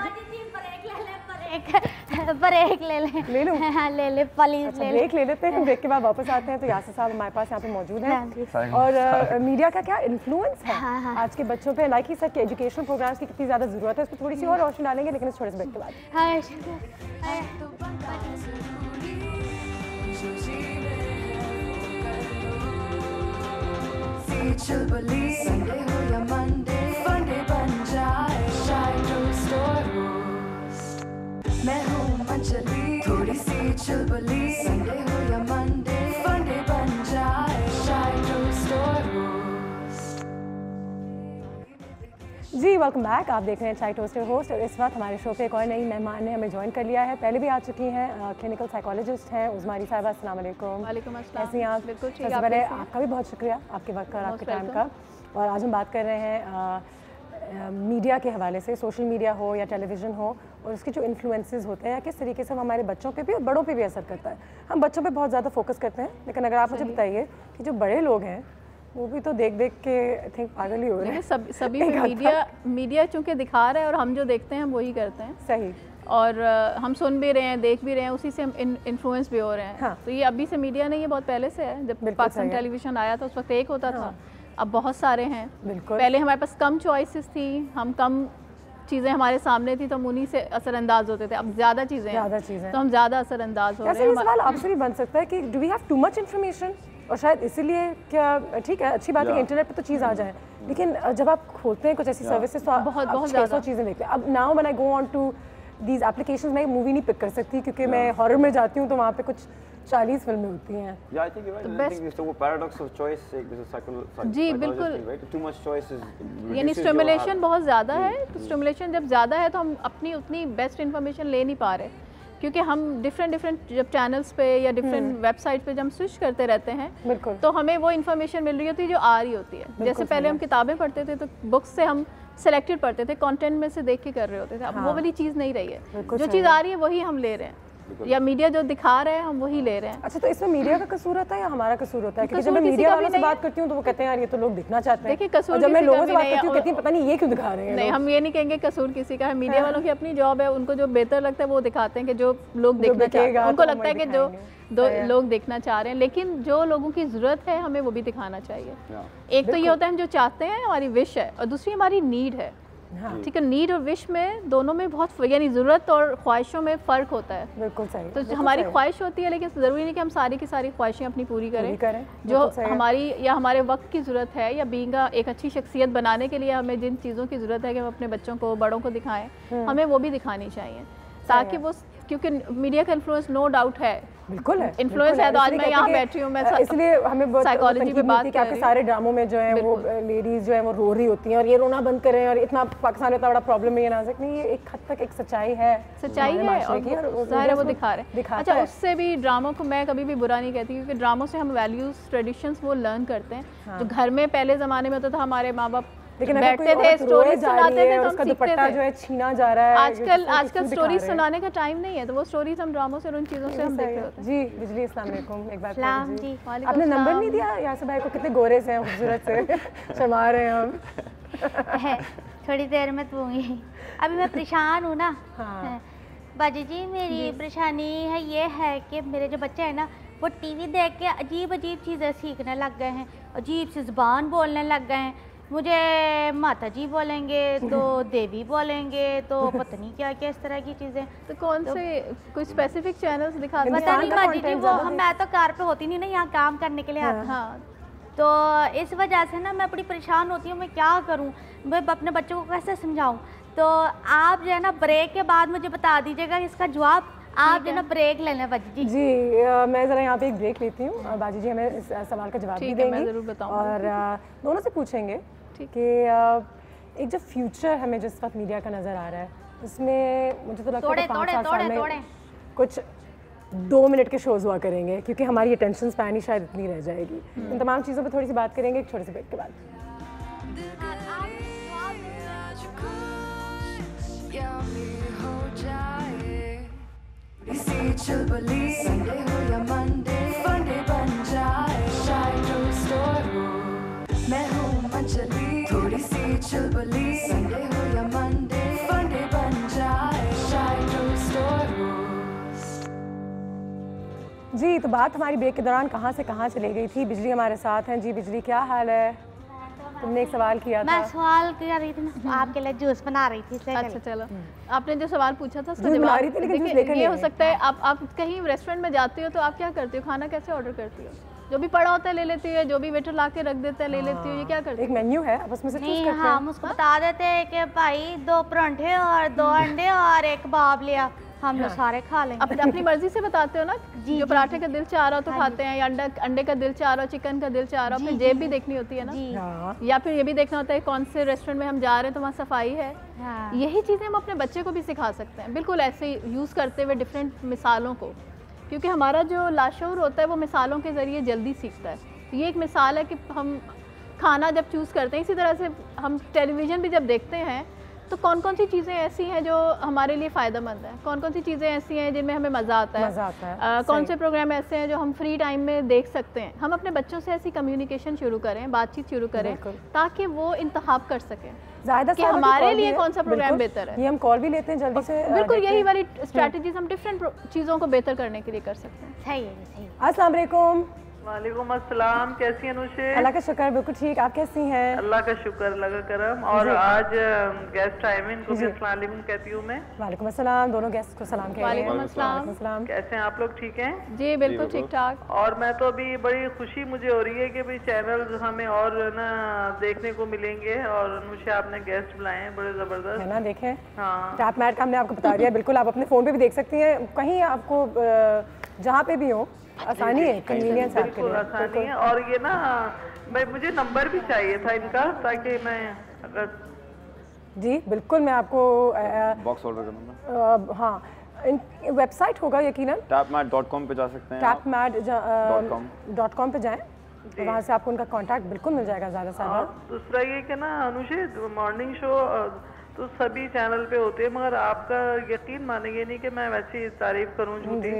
ब्रेक ले लूँ? हाँ ले ले प्लीज ले ले। ब्रेक ले लेते हैं, ब्रेक के बाद वापस आते हैं। तो यासिर साहब हमारे पास यहाँ पे मौजूद हैं, और मीडिया का क्या इन्फ्लुएंस है आज के बच्चों पे, लाइक ही सर के एजुकेशनल प्रोग्राम्स की कितनी ज़्यादा ज़रूरत है, उस पर थोड़ी सी और रोशनी डालेंगे, लेकिन इस थोड़े से ब्रेक के बाद। संडे हो या मंडे, फंडे बन जाए मैं हूँ मंचली, थोड़ी सी चुलबुली। संडे हो या मंडे, फंडे बन जाए जी वेलकम बैक। आप देख रहे हैं चाय टोस्टर होस्ट, और इस वक्त हमारे शो पे एक और नई मेहमान ने हमें ज्वाइन कर लिया है। पहले भी आ चुकी हैं, क्लिनिकल साइकोलॉजिस्ट हैं उज़मारी साहिबा। अस्सलाम वालेकुम। वालेकुम अस्सलाम। कैसी हैं आप? बिल्कुल ठीक। सबसे पहले आपका भी बहुत शुक्रिया, आपके वक्त और आपके टाइम का। और आज हम बात कर रहे हैं मीडिया के हवाले से, सोशल मीडिया हो या टेलीविज़न हो, और उसके जो इन्फ्लुएंसेस होते हैं या किस तरीके से वो हमारे बच्चों पे भी और बड़ों पे भी असर करता है। हम बच्चों पे बहुत ज़्यादा फोकस करते हैं, लेकिन अगर आप मुझे बताइए कि जो बड़े लोग हैं वो भी तो देख देख के आई थिंक पागल ही हो रहे हैं। सभी मीडिया चूँकि दिखा रहा है और हम जो देखते हैं हम वही करते हैं। सही। और हम सुन भी रहे हैं, देख भी रहे हैं, उसी से हम इन्फ्लुएंस भी हो रहे हैं। हाँ। तो ये अभी से मीडिया नहीं, ये बहुत पहले से है। जब पाकिस्तान टेलीविज़न आया था उस वक्त एक होता था, अब बहुत सारे हैं। पहले हमारे पास कम चॉइसेस थी, हम कम चीज़ें हमारे सामने थी तो हम उन्हीं से असरअंदाज होते थे। अब ज़्यादा चीज़ें तो हम ज़्यादा असरअंदाज हो रहे हैं। सवाल आपसे भी बन सकता है कि do we have too much information, और शायद इसीलिए क्या, ठीक है अच्छी बात है कि इंटरनेट पे तो चीज़ आ जाए, लेकिन जब आप खोलते हैं कुछ ऐसी सर्विसेज तो बहुत ज़्यादा चीज़ें देखते हैं। अब now when I go on to these applications, मैं मूवी नहीं पिक कर सकती क्योंकि मैं हॉरर में जाती हूँ तो वहाँ पे कुछ 40 फिल्में होती हैं। जी बिल्कुल, यानी स्टिमुलेशन बहुत ज़्यादा है। तो स्टिमुलेशन जब ज़्यादा है तो हम अपनी उतनी बेस्ट इन्फॉर्मेशन ले नहीं पा रहे, क्योंकि हम डिफरेंट जब चैनल्स पे या डिफरेंट वेबसाइट पे जब हम स्विच करते रहते हैं तो हमें वो इन्फॉर्मेशन मिल रही होती है जो आ रही होती है। जैसे पहले हम किताबें पढ़ते थे तो बुक्स से हम सेलेक्टेड पढ़ते थे, कंटेंट में से देख के कर रहे होते थे। अब वो वाली चीज़ नहीं रही है, जो चीज़ आ रही है वही हम ले रहे हैं, या मीडिया जो दिखा रहे हैं हम वही ले रहे हैं। अच्छा, तो इसमें मीडिया का कसूर होता है या हमारा कसूर होता है? क्योंकि जब मैं मीडिया वालों से बात करती हूँ तो वो कहते हैं यार ये तो लोग दिखना चाहते हैं। देखिए कसूर जब मैं लोगों से बात करती हूँ कहती हैं पता नहीं ये क्यों दिखा रहे हैं। नहीं, हम ये नहीं कहेंगे कसूर किसी का है। मीडिया वालों की अपनी जॉब है, उनको जो बेहतर लगता है वो दिखाते हैं कि जो लोग देखना चाहते हैं, उनको लगता है कि जो लोग देखना चाह रहे हैं। लेकिन जो लोगों की ज़रूरत है हमें वो भी दिखाना चाहिए। एक तो ये होता है हम जो चाहते हैं, हमारी विश है, और दूसरी हमारी नीड है। ठीक है, नीड और विश में दोनों में बहुत, यानी ज़रूरत और ख्वाहिशों में फ़र्क होता है। बिल्कुल सही। तो हमारी ख्वाहिश होती है, लेकिन ज़रूरी नहीं कि हम सारी की सारी ख्वाहिशें अपनी पूरी करें। जो हमारी या हमारे वक्त की ज़रूरत है, या बीइंग एक अच्छी शख्सियत बनाने के लिए हमें जिन चीज़ों की ज़रूरत है कि हम अपने बच्चों को, बड़ों को दिखाएं, हमें वो भी दिखानी चाहिए, ताकि वो, क्योंकि मीडिया का इन्फ्लुएंस नो डाउट है, बिल्कुल है, इन्फ्लुएंस है। तो आज मैं यहाँ बैठी हूँ, मैं इसलिए हमें साइकोलॉजी पे बात की आपके सारे ड्रामों में जो है वो लेडीज जो है वो रो रही होती हैं और ये रोना बंद करें, और इतना पाकिस्तान में इतना बड़ा प्रॉब्लम है ये नाजुक नहीं, ये एक हद तक एक सच्चाई है और ज़ाहिर है वो दिखा रहे हैं। अच्छा, उससे भी ड्रामों को मैं कभी भी बुरा नहीं कहती, क्योंकि ड्रामों से हम वैल्यूज़, ट्रेडिशंस वो लर्न करते हैं। जो घर में पहले ज़माने में होता था, हमारे माँ बाप बैठते थे, स्टोरी सुनाते थे, तो हम सीखते थे। जो है छीना जा रहा है। आजकल स्टोरी सुनाने का टाइम नहीं है, तो वो स्टोरीज हम ड्रामों से और उन चीज़ों से हम देखते होते हैं। जी बिजली, अस्सलाम वालेकुम। एक बार आपने नंबर नहीं दिया यासिर भाई को, कितने गोरे से हैं, खूबसूरत से, शर्मा रहे हैं हम। थोड़ी देर में दूंगी, अभी मैं परेशान हूँ ना। बाजी जी, मेरी परेशानी है ये है कि मेरे जो बच्चे हैं ना, वो टीवी देख के अजीब अजीब चीज़ें सीखने लग गए हैं, अजीब सी ज़ुबान बोलने लग गए हैं। मुझे माता जी बोलेंगे तो देवी बोलेंगे तो पता नहीं क्या क्या इस तरह की चीज़ें। तो कौन से कोई स्पेसिफिक चैनल्स दिखाते हैं? पता नहीं माजी जी, वो मैं तो कार पे होती नहीं ना, यहाँ काम करने के लिए आती। हाँ, तो इस वजह से ना मैं बड़ी परेशान होती हूँ, मैं क्या करूँ, मैं अपने बच्चों को कैसे समझाऊँ। तो आप जो है ना ब्रेक के बाद मुझे बता दीजिएगा इसका जवाब। आप जो ना ब्रेक ले लें बाजी जी। मैं ज़रा यहाँ पे एक ब्रेक लेती हूँ और बाजी जी हमें इस सवाल का जवाब भी देंगी, और दोनों से पूछेंगे कि एक जो फ्यूचर हमें जिस वक्त मीडिया का नज़र आ रहा है उसमें मुझे तो लगता है 5-7 साल में कुछ 2 मिनट के शोज़ हुआ करेंगे क्योंकि हमारी अटेंशन स्पैन ही शायद इतनी रह जाएगी। इन तमाम चीज़ों पे थोड़ी सी बात करेंगे एक छोटे से ब्रेक के बाद। संडे हो या मंडे फंडे बन जाए शायद स्टोरी मैं हूँ मंचली थोड़ी सी चुलबुली संडे हो या मंडे फंडे बन जाए शायद स्टोरी। जी तो बात हमारी ब्रेक के दौरान कहाँ से कहाँ चली गई थी। बिजली हमारे साथ हैं। जी बिजली क्या हाल है? तुमने एक सवाल किया था। मैं सवाल कर रही थी ना, आपके लिए जूस बना रही थी। अच्छा चलो, आपने जो सवाल पूछा था उसका बना जवाब रही थी, लेकिन जूस लेकर ये हो सकता है आप कहीं रेस्टोरेंट में जाती हो तो आप क्या करती हो, खाना कैसे ऑर्डर करती हो? जो भी पड़ा होता है ले लेती है, जो भी वेटर ला के रख देता है ले लेती हो, ये क्या करती है? एक मेन्यू है, आप उसमें से चूज करते हैं। हम उसको बता देते हैं कि भाई 2 परांठे और 2 अंडे और 1 कबाब लिया, हम लोग सारे खा लेंगे। अपनी मर्जी से बताते हो ना, जो पराठे का दिल चाह रहा हो तो खाते हैं, या अंडे का दिल चाह रहा हो, चिकन का दिल चाह रहा हो, फिर जेब भी देखनी होती है ना, या फिर ये भी देखना होता है कौन से रेस्टोरेंट में हम जा रहे हैं तो वहाँ सफाई है। यही चीज़ें हम अपने बच्चे को भी सिखा सकते हैं, बिल्कुल ऐसे यूज़ करते हुए डिफरेंट मिसालों को, क्योंकि हमारा जो लाशऊर होता है वो मिसालों के ज़रिए जल्दी सीखता है। ये एक मिसाल है कि हम खाना जब चूज़ करते हैं, इसी तरह से हम टेलीविज़न भी जब देखते हैं तो कौन कौन सी चीज़ें ऐसी हैं जो हमारे लिए फ़ायदेमंद हैं, कौन कौन सी चीज़ें ऐसी हैं जिनमें हमें मज़ा आता है, कौन से प्रोग्राम ऐसे हैं जो हम फ्री टाइम में देख सकते हैं। हम अपने बच्चों से ऐसी कम्युनिकेशन शुरू करें, बातचीत शुरू करें, ताकि वो इंतखाब कर सकें कि हमारे लिए कौन सा प्रोग्राम बेहतर है। ये हम कॉल भी लेते हैं जल्दी से। बिल्कुल यही वाली स्ट्रैटेजीज हम डिफरेंट चीज़ों को बेहतर करने के लिए कर सकते हैं। सही है। अस्सलाम वालेकुम। वालेकुम अस्सलाम, कैसी हैं अनुषे? अल्लाह का शुक्र, बिल्कुल ठीक, आप कैसी हैं? अल्लाह का शुक्र, अल्लाह का करम। और आज गेस्ट आए हैं, इनको भी अस्सलाम वालेकुम कहती हूँ मैं। वालेकुम अस्सलाम, दोनों गेस्ट को सलाम कह रही हैं। वालेकुम अस्सलाम। कैसे हैं आप लोग, ठीक हैं? जी बिल्कुल ठीक ठाक। और मैं तो अभी बड़ी खुशी मुझे हो रही है कि भाई चैनल हमें और ना देखने को मिलेंगे, और अनुषे आपने गेस्ट बुलाए हैं बड़े जबरदस्त, है ना? देखें, हाँ टैप मैट का हमने आपको बता दिया, बिल्कुल आप अपने फ़ोन पे भी देख सकती हैं, कहीं आपको जहाँ पे भी हो, आसानी है, कन्वीनियंस है आपके लिए। आसानी है। और ये ना भाई मुझे नंबर भी चाहिए था इनका, ताकि मैं अगर जी बिल्कुल मैं आपको बॉक्स ऑर्डर का नंबर, हाँ वेबसाइट होगा यकीनन, tapmat.com पे जा सकते हैं, tapmat.com पे जाएं, तो वहाँ से आपको उनका कांटेक्ट बिल्कुल मिल जाएगा ज़्यादा से ज़्यादा। दूसरा ये कि ना अनुषे, मॉर्निंग शो तो सभी चैनल पे होते हैं, मगर आपका यकीन मानेंगे नहीं कि मैं वैसे तारीफ करूं झूठी,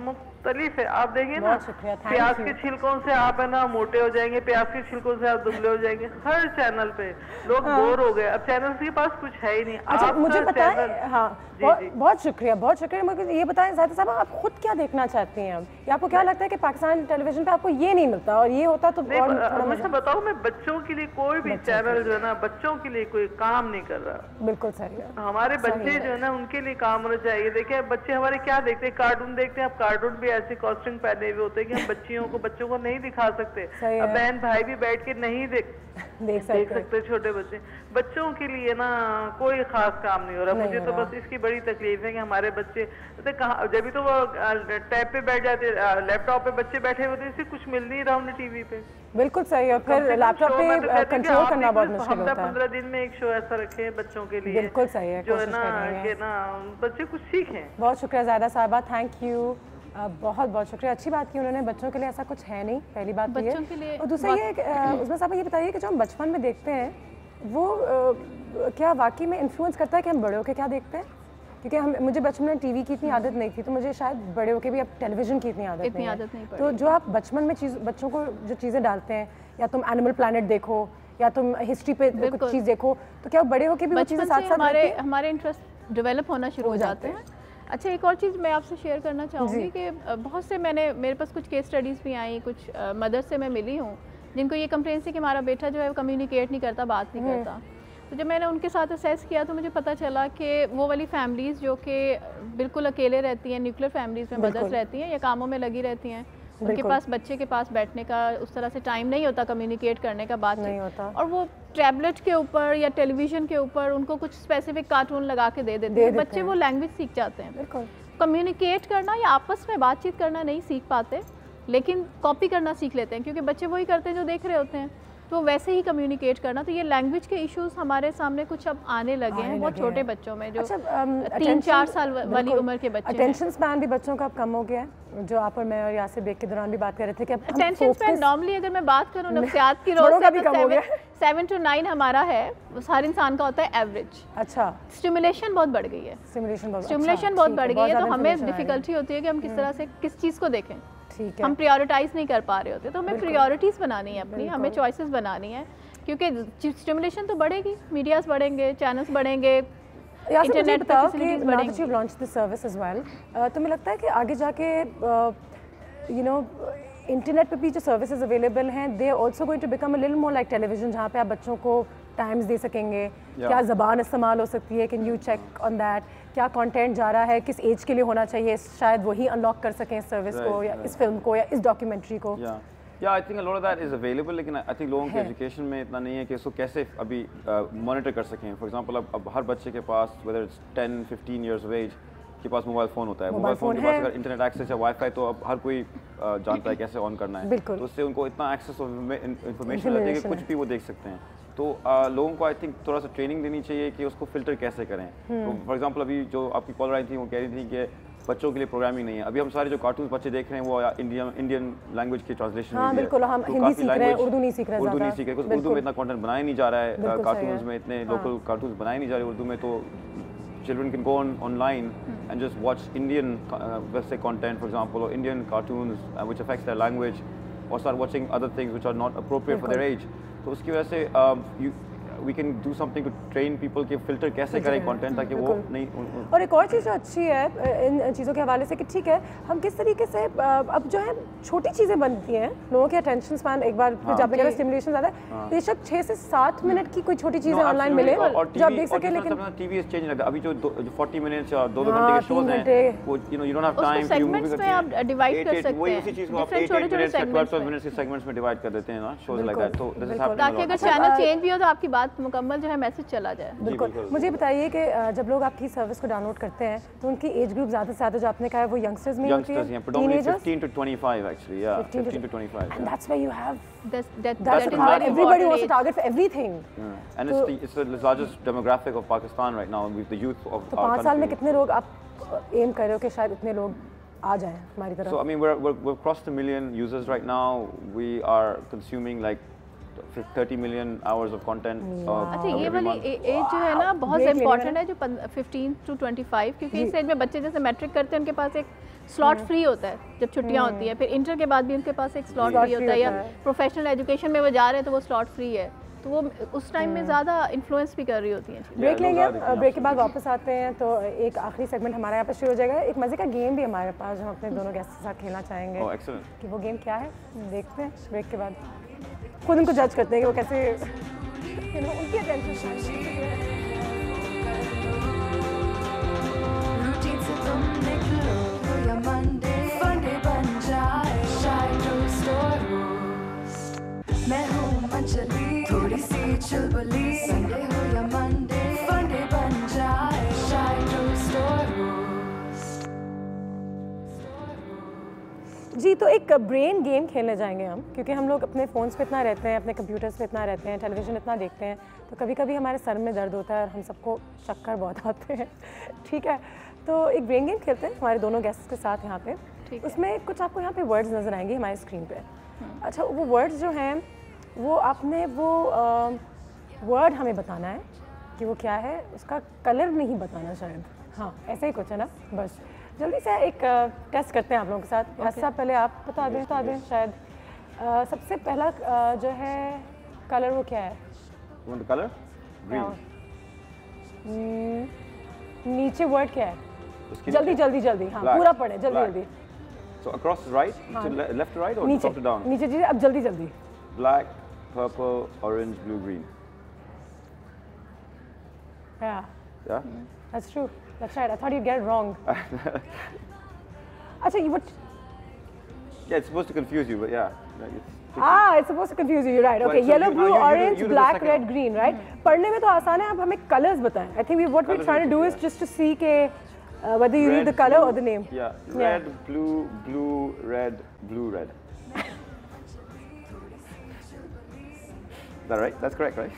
मुख्तलिफ है। आप देखिए ना, प्याज के छिलकों से आप है ना मोटे हो जाएंगे, प्याज के छिलकों से आप दुबले हो जाएंगे, हर चैनल पे लोग बोर हो गए, अब चैनल के पास कुछ है ही नहीं। अच्छा मुझे बताएं, हाँ बहुत शुक्रिया, बहुत शुक्रिया। मुझे ये बताएं ज़ाहिदा साहब, आप खुद क्या देखना चाहती हैं अब, या आपको क्या लगता है कि पाकिस्तान टेलीविजन पे आपको ये नहीं मिलता और ये होता तो हमेशा बताओ, मैं बच्चों के लिए कोई भी चैनल जो है ना, बच्चों के लिए कोई काम नहीं कर रहा। बिल्कुल सही है, हमारे बच्चे जो है ना उनके लिए काम होना चाहिए। देखिए बच्चे हमारे क्या देखते हैं, कार्टून देखते हैं। अब कार्टून भी ऐसे कॉस्ट्यूम पहने हुए होते हैं कि हम बच्चों को नहीं दिखा सकते। अब बहन भाई भी बैठ के नहीं देख सकते छोटे बच्चों के लिए ना कोई खास काम नहीं हो रहा। मुझे तो बस इसकी बड़ी तकलीफ है कि हमारे बच्चे जब भी तो वो टैब पे बैठ जाते, लैपटॉप पे बच्चे बैठे होते, इससे कुछ मिल नहीं रहा उन्हें टीवी पे। बिल्कुल सही है, फिर लैपटॉप पे कंट्रोल करना बहुत मुश्किल होता है। 15 दिन में एक शो ऐसा रखे बच्चों के लिए, बिल्कुल सही है, जो है ना कि ना बच्चे कुछ सीखें। बहुत शुक्रिया ज़ाहिदा साहबा, थैंक यू, बहुत बहुत शुक्रिया। अच्छी बात की उन्होंने, बच्चों के लिए ऐसा कुछ है नहीं, पहली बात ये है। और दूसरा ये उसमें साहब ये बताइए कि जो हम बचपन में देखते हैं वो क्या वाकई में इन्फ्लुएंस करता है कि हम बड़े होकर क्या देखते हैं? क्योंकि मुझे बचपन में टीवी की इतनी आदत नहीं थी, तो मुझे शायद बड़े होकर भी अब टेलीविज़न की इतनी आदत नहीं है। तो जो आप बचपन में बच्चों को जो चीज़ें डालते हैं, या तुम एनिमल प्लैनेट देखो या तुम हिस्ट्री पे कुछ चीज़ देखो, तो क्या बड़े होकर भी वो चीज़ें साथ साथ हमारे इंटरेस्ट डेवलप होना शुरू हो जाते हैं। अच्छा एक और चीज़ मैं आपसे शेयर करना चाहूँगी कि बहुत से मेरे पास कुछ केस स्टडीज़ भी आई, कुछ मदर से मैं मिली हूँ जिनको ये कंप्लेंट है कि हमारा बेटा जो है वो कम्युनिकेट नहीं करता, बात नहीं करता। तो जब मैंने उनके साथ असेस किया तो मुझे पता चला कि वो वाली फैमिलीज़ जो कि बिल्कुल अकेले रहती हैं, न्यूक्लियर फैमिलीज़ में मदर्स रहती हैं या कामों में लगी रहती हैं, उनके पास बच्चे के पास बैठने का उस तरह से टाइम नहीं होता, कम्युनिकेट करने का बात नहीं होता, और वो टैबलेट के ऊपर या टेलीविज़न के ऊपर उनको कुछ स्पेसिफिक कार्टून लगा के दे देते हैं, बच्चे वो लैंग्वेज सीख जाते हैं। कम्युनिकेट करना या आपस में बातचीत करना नहीं सीख पाते, लेकिन कॉपी करना सीख लेते हैं, क्योंकि बच्चे वही करते हैं जो देख रहे होते हैं। तो तो वैसे ही कम्युनिकेट करना। तो ये लैंग्वेज के इश्यूज हमारे सामने कुछ अब आने लगे हैं बहुत छोटे बच्चों में, जो 3-4 साल वाली उम्र के बच्चे। अटेंशन स्पैन भी बच्चों का अब कम हो गया है, जो आप और मैं और यासिर ब्रेक के दौरान भी बात कर रहे थे कि अटेंशन स्पैन नॉर्मली अगर मैं बात करूँ नफ्सियात की रोज से, 7 to 9 हमारा है, हर इंसान का होता है एवरेज। अच्छा, स्टिमुलेशन बहुत बढ़ गई है, स्टिमुलेशन बहुत बढ़ गई है, तो हमें डिफिकल्टी होती है कि हम किस तरह से किस चीज़ को देखें। हम प्रायोरिटाइज नहीं कर पा रहे होते, तो हमें प्रायोरिटीज़ बनानी है अपनी, हमें चॉइसेस बनानी है, क्योंकि स्टिमुलेशन तो बढ़ेगी, मीडियाज बढ़ेंगे, चैनल्स बढ़ेंगे, इंटरनेट फैसिलिटीज बढ़ेंगी। You launch this service as well, तो मुझे लगता है कि आगे जाके यू नो इंटरनेट पे भी जो सर्विसेज अवेलेबल हैं, they are also going to become a little more like television, जहाँ पे आप बच्चों को टाइम्स दे सकेंगे, क्या ज़बान इस्तेमाल हो सकती है, can you check on that, क्या कंटेंट जा रहा है, किस एज के लिए होना चाहिए, शायद वही अनलॉक कर सकें इस सर्विस को या इस फिल्म को या इस डॉक्यूमेंट्री को। I think a lot of that is available, लेकिन आई थिंक लोगों के एजुकेशन में इतना नहीं है कि इसको कैसे अभी मॉनिटर कर सकें। फॉर एग्जांपल अब हर बच्चे के पास, whether it's 10-15 years of age, के पास मोबाइल फ़ोन होता है, मोबाइल फ़ोन के पास अगर इंटरनेट एक्सेस है, वाईफाई, तो अब हर कोई जानता है कैसे ऑन करना है, तो उससे उनको इतना एक्सेस ऑफ इन्फॉर्मेशन रहती है कि कुछ भी वो देख सकते हैं। तो लोगों को आई थिंक थोड़ा सा ट्रेनिंग देनी चाहिए कि उसको फ़िल्टर कैसे करें। तो फॉर एग्जांपल अभी जो आपकी कॉलर आई थी वो कह रही थी कि बच्चों के लिए प्रोग्रामिंग नहीं है। अभी हम सारे जो कार्टून बच्चे देख रहे हैं वो इंडियन लैंग्वेज की ट्रांसलेशन में बिल्कुल, हम हिंदी सीख रहे हैं, उर्दू नहीं सीख रहे, उर्दू में इतना कंटेंट बनाया नहीं जा रहा है, कार्टून्स में इतने लोकल कार्टून्स बनाए नहीं जा रहे उर्दू में, तो children can go online and just watch Indian, let's say, content, for example, or Indian cartoons which affects their language, or start watching other things which are not appropriate for their age. तो उसकी वजह से we can do something to train people कि filter कैसे करें content ताकि वो नहीं। और एक और चीज़ जो अच्छी है इन चीज़ों के हवाले से कि ठीक है, हम किस तरीके से अब जो है छोटी चीज़ें बनती हैं, लोगों के अटेंशन स्पैन एक बार फिर जब आपने स्टिमुलेशन ज़्यादा है, बेशक 6 से 7 मिनट की कोई छोटी चीज़ें ऑनलाइन मिले जो आप देख सकें, लेकिन टीवी इज चेंजिंग। अभी जो 40 मिनट्स या 2 घंटे के शोज हैं, वो you don't have time, segments में आप डिवाइड कर सकते हैं, उसी चीज़ को आप 8 मिनट्स या 12 मिनट्स के सेगमेंट्स में डिवाइड कर देते हैं ना, शोज लाइक दैट। तो दिस इज हैपनिंग, ताकि अगर चैनल चेंज भी हो तो आपकी बात मुकम्मल जो है मैसेज चला जाए। बिल्कुल। मुझे बताइए कि जब लोग आपकी सर्विस को डाउनलोड करते हैं तो उनकी एज ग्रुप ज़्यादा से ज़्यादा जो आपने कहा है वो यंगस्टर्स में होती है, predominantly 15 to 25 actually, 15 to 25. And that's where you have that is how everybody wants to target for everything. And it's the largest demographic of Pakistan right now with the youth of तो 5 साल में कितने लोग आप M कर रहे हो कि शायद इतने लोग आ जाएं हमारी तरफ? So I mean we're crossed 1 million users right now. We are consuming like 30 million hours of content. अच्छा, ये वाली एज जो है ना बहुत इम्पोर्टेंट है, जो 15 to 25, क्योंकि इस एज में बच्चे जैसे मैट्रिक करते हैं उनके पास एक स्लॉट फ्री होता है जब छुट्टियां होती है, फिर इंटर के बाद भी उनके पास एक स्लॉट फ्री होता है, या प्रोफेशनल एजुकेशन में वो जा रहे हैं तो वो स्लॉट फ्री है, तो वो उस टाइम में ज़्यादा इन्फ्लुएंस भी कर रही होती हैं। ब्रेक लेंगे, ब्रेक के बाद वापस आते हैं तो एक आखिरी सेगमेंट हमारे यहाँ पे शुरू हो जाएगा। एक मज़े का गेम भी हमारे पास जो हम अपने दोनों गेस्ट के साथ खेलना चाहेंगे, कि वो गेम क्या है देखते हैं ब्रेक के बाद, खुद उनको जज करते हैं कि वो कैसे उनकी अटेंशन। मैं हूँ मंचली, थोड़ी सी चुलबुली, संडे हो या मंडे, फंडे बन जाए, शाय टू स्टोर। जी, तो एक ब्रेन गेम खेलने जाएंगे हम, क्योंकि हम लोग अपने फ़ोन्स पे इतना रहते हैं, अपने कंप्यूटर्स पे इतना रहते हैं, टेलीविज़न इतना देखते हैं, तो कभी कभी हमारे सर में दर्द होता है और हम सबको चक्कर बहुत आते हैं। ठीक है, तो एक ब्रेन गेम खेलते हैं हमारे दोनों गेस्ट्स के साथ यहाँ पे। उसमें कुछ आपको यहाँ पे वर्ड्स नज़र आएंगे हमारी स्क्रीन पे। अच्छा, वो वर्ड्स जो हैं वो आपने वो वर्ड हमें बताना है कि वो क्या है, उसका कलर नहीं बताना शायद, हाँ ऐसा ही कुछ है ना। बस जल्दी से एक टेस्ट करते हैं आप लोगों के साथ। ऐसा पहले आप बता दें शायद। सबसे पहला जो है कलर, वो क्या है? कलर नीचे वर्ड क्या है? जल्दी हाँ पूरा पढ़े जल्दी। So across right, to left to right or top to down? नीचे जी, अब जल्दी। Black, purple, orange, blue, green. Yeah. That's true. That's right. I thought you'd get it wrong. Achha, you would. Yeah, it's supposed to confuse you, but yeah. It's supposed to confuse you. You're right. Okay, yellow, blue, orange, black, red, green, right? पढ़ने में तो आसान है, अब हमें colors बताएं. I think what we're trying to do is just to see के whether you read the color or the name. Yeah. Red, blue, red, blue, red. that right? That's correct, right?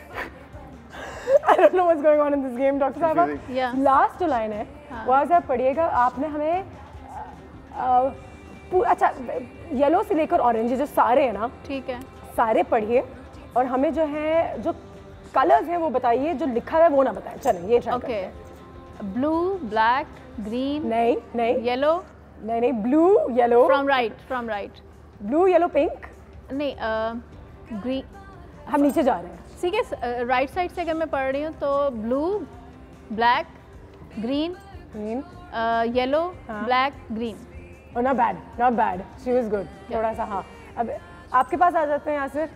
I don't know what's going on in this game, Dr. Sahiba. Yeah. Last जो line है, वो आज आप पढ़िएगा. आपने हमें अच्छा yellow से लेकर ऑरेंज जो सारे हैं ना, ठीक है, सारे पढ़िए और हमें जो है जो कलर्स हैं वो बताइए, जो लिखा है वो ना बताएं. चलें ये ट्राई करते हैं. Blue, black, green. नहीं. येलो. नहीं. Blue, yellow. From right. Blue, yellow, pink. नहीं, ग्रीन. हम नीचे जा रहे हैं. ठीक है, राइट साइड से अगर मैं पढ़ रही हूँ तो blue, black, green, yellow, black, green. Oh, not bad. She was good. थोड़ा सा हाँ. अब आपके पास आ जाते हैं यासिर.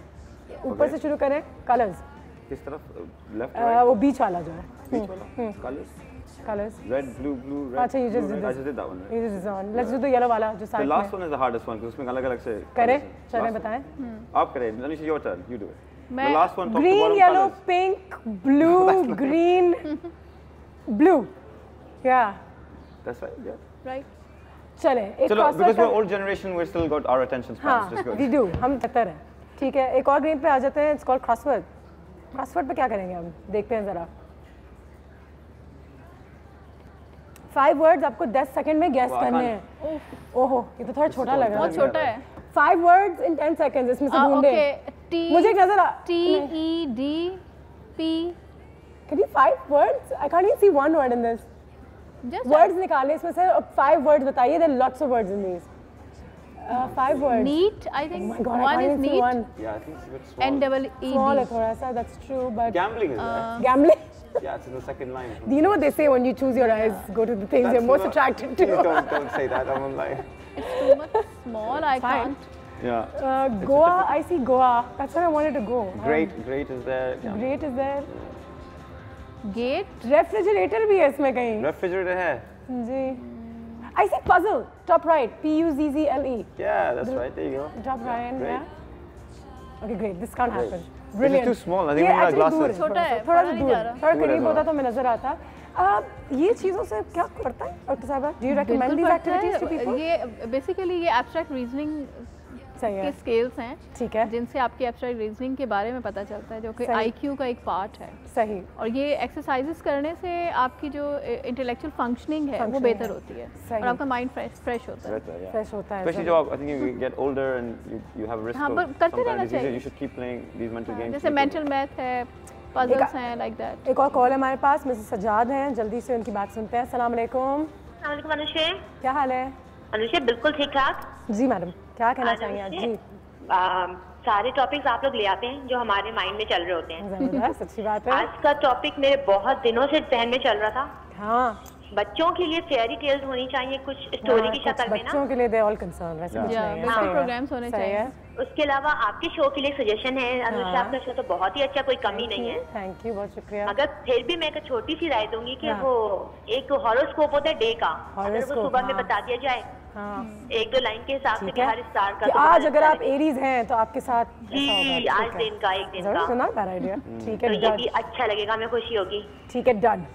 ऊपर से शुरू करें. कलर्स. किस तरफ? Left, right. वो बीच वाला जो है. बीच वाला. Colors. Red, blue, red. अच्छा, you just did that one. You just did that one. Let's do the yellow वाला जो साइड में. The last one is the hardest one because उसमें अलग-अलग से. करें. चलें बताएं. आप करें. Anisha, your turn. You do it. The last one. Green, yellow, pink, blue, green, blue. Yeah. That's right. Yeah. Right. चलें. चलो, because we're old generation, we still got our attention spans. Just good. We do. हम बेहतर हैं. ठीक है. एक और green पे आ जाते हैं. It's called crossword. Crossword पे क्या करेंगे हम? देखते हैं जरा. 5 words आपको 10 सेकंड में गैस करने हैं. ओहो, ये तो थोड़ा छोटा लग रहा है. बहुत छोटा है. 5 words in 10 seconds. इसमें से ढूंढे. मुझे एक नजर TEDP. Can you 5 words? I can't even see one word in this. Words निकालें इसमें से. 5 words बताइए. There are lots of words in these. 5 words. Neat, I think. Oh my God, one is neat. Yeah, I think it's a bit small. NEED. Small है थोड़ा सा. That's true, but. Gambling is there. Gambling. Yeah, it's in the second line. Do you know what they say when you choose your eyes? Go to the things you're most attracted to. Don't say that. I won't lie. It's too much small. I can't. Yeah. Goa. I see Goa. That's where I wanted to go. Great is there. Great is there. Gate. Refrigerator भी है इसमें कहीं. Refrigerator है. जी. I see puzzle. Top right. PUZZLE. Yeah, that's right. There you go. Top right. Yeah. Okay, great. This can't happen. Brilliant. This is too small. I think we need glasses. छोटा है. थोड़ा सा दूर. थोड़ा करीब होता तो मैं नजर आता. ये चीज़ों से क्या करता है डॉक्टर साहब? Do you recommend these activities to people? ये बेसिकली ये abstract reasoning के स्केल्स हैं. ठीक है. जिनसे आपकी abstract reasoning के बारे में पता चलता है, जो कि IQ का एक पार्ट है. सही. और ये एक्सरसाइजेस करने से आपकी जो इंटेलेक्चुअल फंक्शनिंग है वो बेहतर होती है और आपका माइंड फ्रेश होता है. फ्रेश होता है. Especially जब I think you get older and you have a risk of करते रहना चाहिए. You should keep playing these mental games. जैसे mental math है, puzzles हैं, like that. एक और कॉल है हमारे पास. मिसेस सजाद हैं. जल्दी से उनकी बात सुनते हैं. अस्सलाम वालेकुम. अनुषा. क्या हाल है? अनुषा बिल्कुल ठीक ठाक. जी मैडम, क्या कहना चाहेंगे आज? जी. सारे टॉपिक्स आप लोग ले आते हैं जो हमारे माइंड में चल रहे होते हैं. जबरदस्त, अच्छी बात है. आज का टॉपिक मेरे बहुत दिनों से जहन में चल रहा था. हाँ. बच्चों के लिए फेयरी टेल्स होनी चाहिए कुछ स्टोरी की शक्ल में ना. बच्चों के लिए दे ऑल कंसर्न वैसे कुछ नहीं है. बिल्कुल प्रोग्राम्स होने चाहिए. उसके अलावा आपके शो के लिए सजेशन है. अनुषा आपका शो तो बहुत ही अच्छा, कोई कमी नहीं है. थैंक यू, बहुत शुक्रिया. मगर फिर भी मैं एक छोटी सी राय दूंगी कि वो एक हॉरोस्कोप होता है डे का, अगर वो सुबह में बता दिया जाए 1-2 लाइन के हिसाब से कि हर स्टार का. आज अगर आप एरीज हैं तो आपके साथ जी आज दिन का एक दिन का सुना बड़ा आइडिया. ठीक है, ये भी अच्छा लगेगा, हमें खुशी होगी. ठीक है, डन.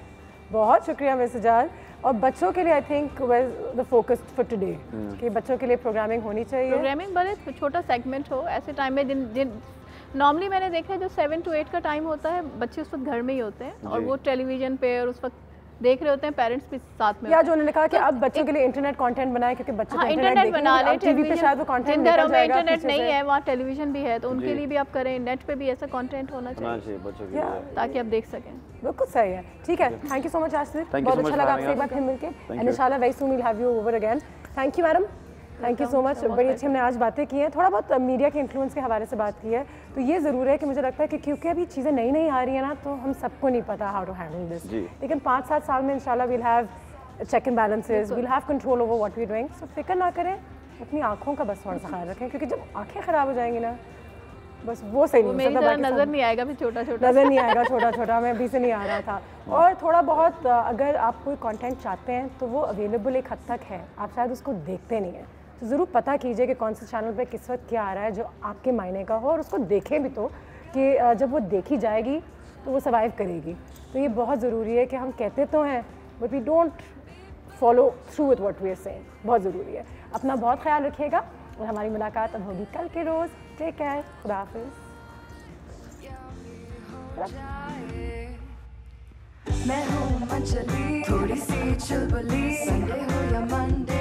बहुत शुक्रिया मिस सजाद. और बच्चों के लिए I think the focus for today कि बच्चों के लिए प्रोग्रामिंग होनी चाहिए. प्रोग्रामिंग भले छोटा सेगमेंट हो, ऐसे टाइम में जिन नॉर्मली मैंने देखा है जो 7 to 8 का टाइम होता है, बच्चे उस वक्त घर में ही होते हैं और वो टेलीविजन पे और उस वक्त देख रहे होते हैं, पेरेंट्स भी साथ में. या जो उन्होंने कहा कि अब बच्चों के लिए इंटरनेट कंटेंट बनाए क्योंकि बच्चे इंटरनेट बना ले. टीवी पे शायद वो कंटेंट जिन घरों में इंटरनेट नहीं है वहाँ टेलीविजन भी है, तो उनके लिए भी आप करें. नेट पे भी ऐसा कंटेंट होना चाहिए बच्चों के लिए ताकि आप देख सकें. बिल्कुल सही है. ठीक है, thank you so much Asif. बहुत अच्छा लगा आपसे एक बार फिर मिलके. एंड इंशाल्लाह very soon we will have you over again. Thank you madam. Thank you so much. बड़ी अच्छी हमने आज बातें की हैं. थोड़ा बहुत मीडिया के इन्फ्लुएंस के हवाले से बात की है. तो ये ज़रूर है कि मुझे लगता है कि क्योंकि अभी चीज़ें नई नई आ रही हैं ना, तो हम सबको नहीं पता हाउ टू हैंडल दिस. लेकिन 5-7 साल में इंशाल्लाह we'll have check and balances, we'll have control over what we are doing. So फिक्र ना करें, अपनी आँखों का बस थोड़ा सा ख्याल रखें क्योंकि जब आँखें ख़राब हो जाएंगी ना, बस वो सही नहीं. मेरी तरह नज़र नहीं आएगा, फिर छोटा नज़र नहीं आएगा. छोटा मैं अभी से नहीं आ रहा था. और थोड़ा बहुत अगर आप कोई कंटेंट चाहते हैं तो वो अवेलेबल एक हद तक है, आप शायद उसको देखते नहीं हैं. तो ज़रूर पता कीजिए कि कौन से चैनल पे किस वक्त क्या आ रहा है जो आपके मायने का हो, और उसको देखें भी तो कि जब वो देखी जाएगी तो वो सर्वाइव करेगी. तो ये बहुत ज़रूरी है कि हम कहते तो हैं but we don't follow through with what we are saying. बहुत ज़रूरी है. अपना बहुत ख्याल रखिएगा और हमारी मुलाकात अब होगी कल के रोज़. Take care. खुदा हाफिज़. मैं हूँ मंचली, थोड़ी सी चुलबुली, संडे हो या मंडे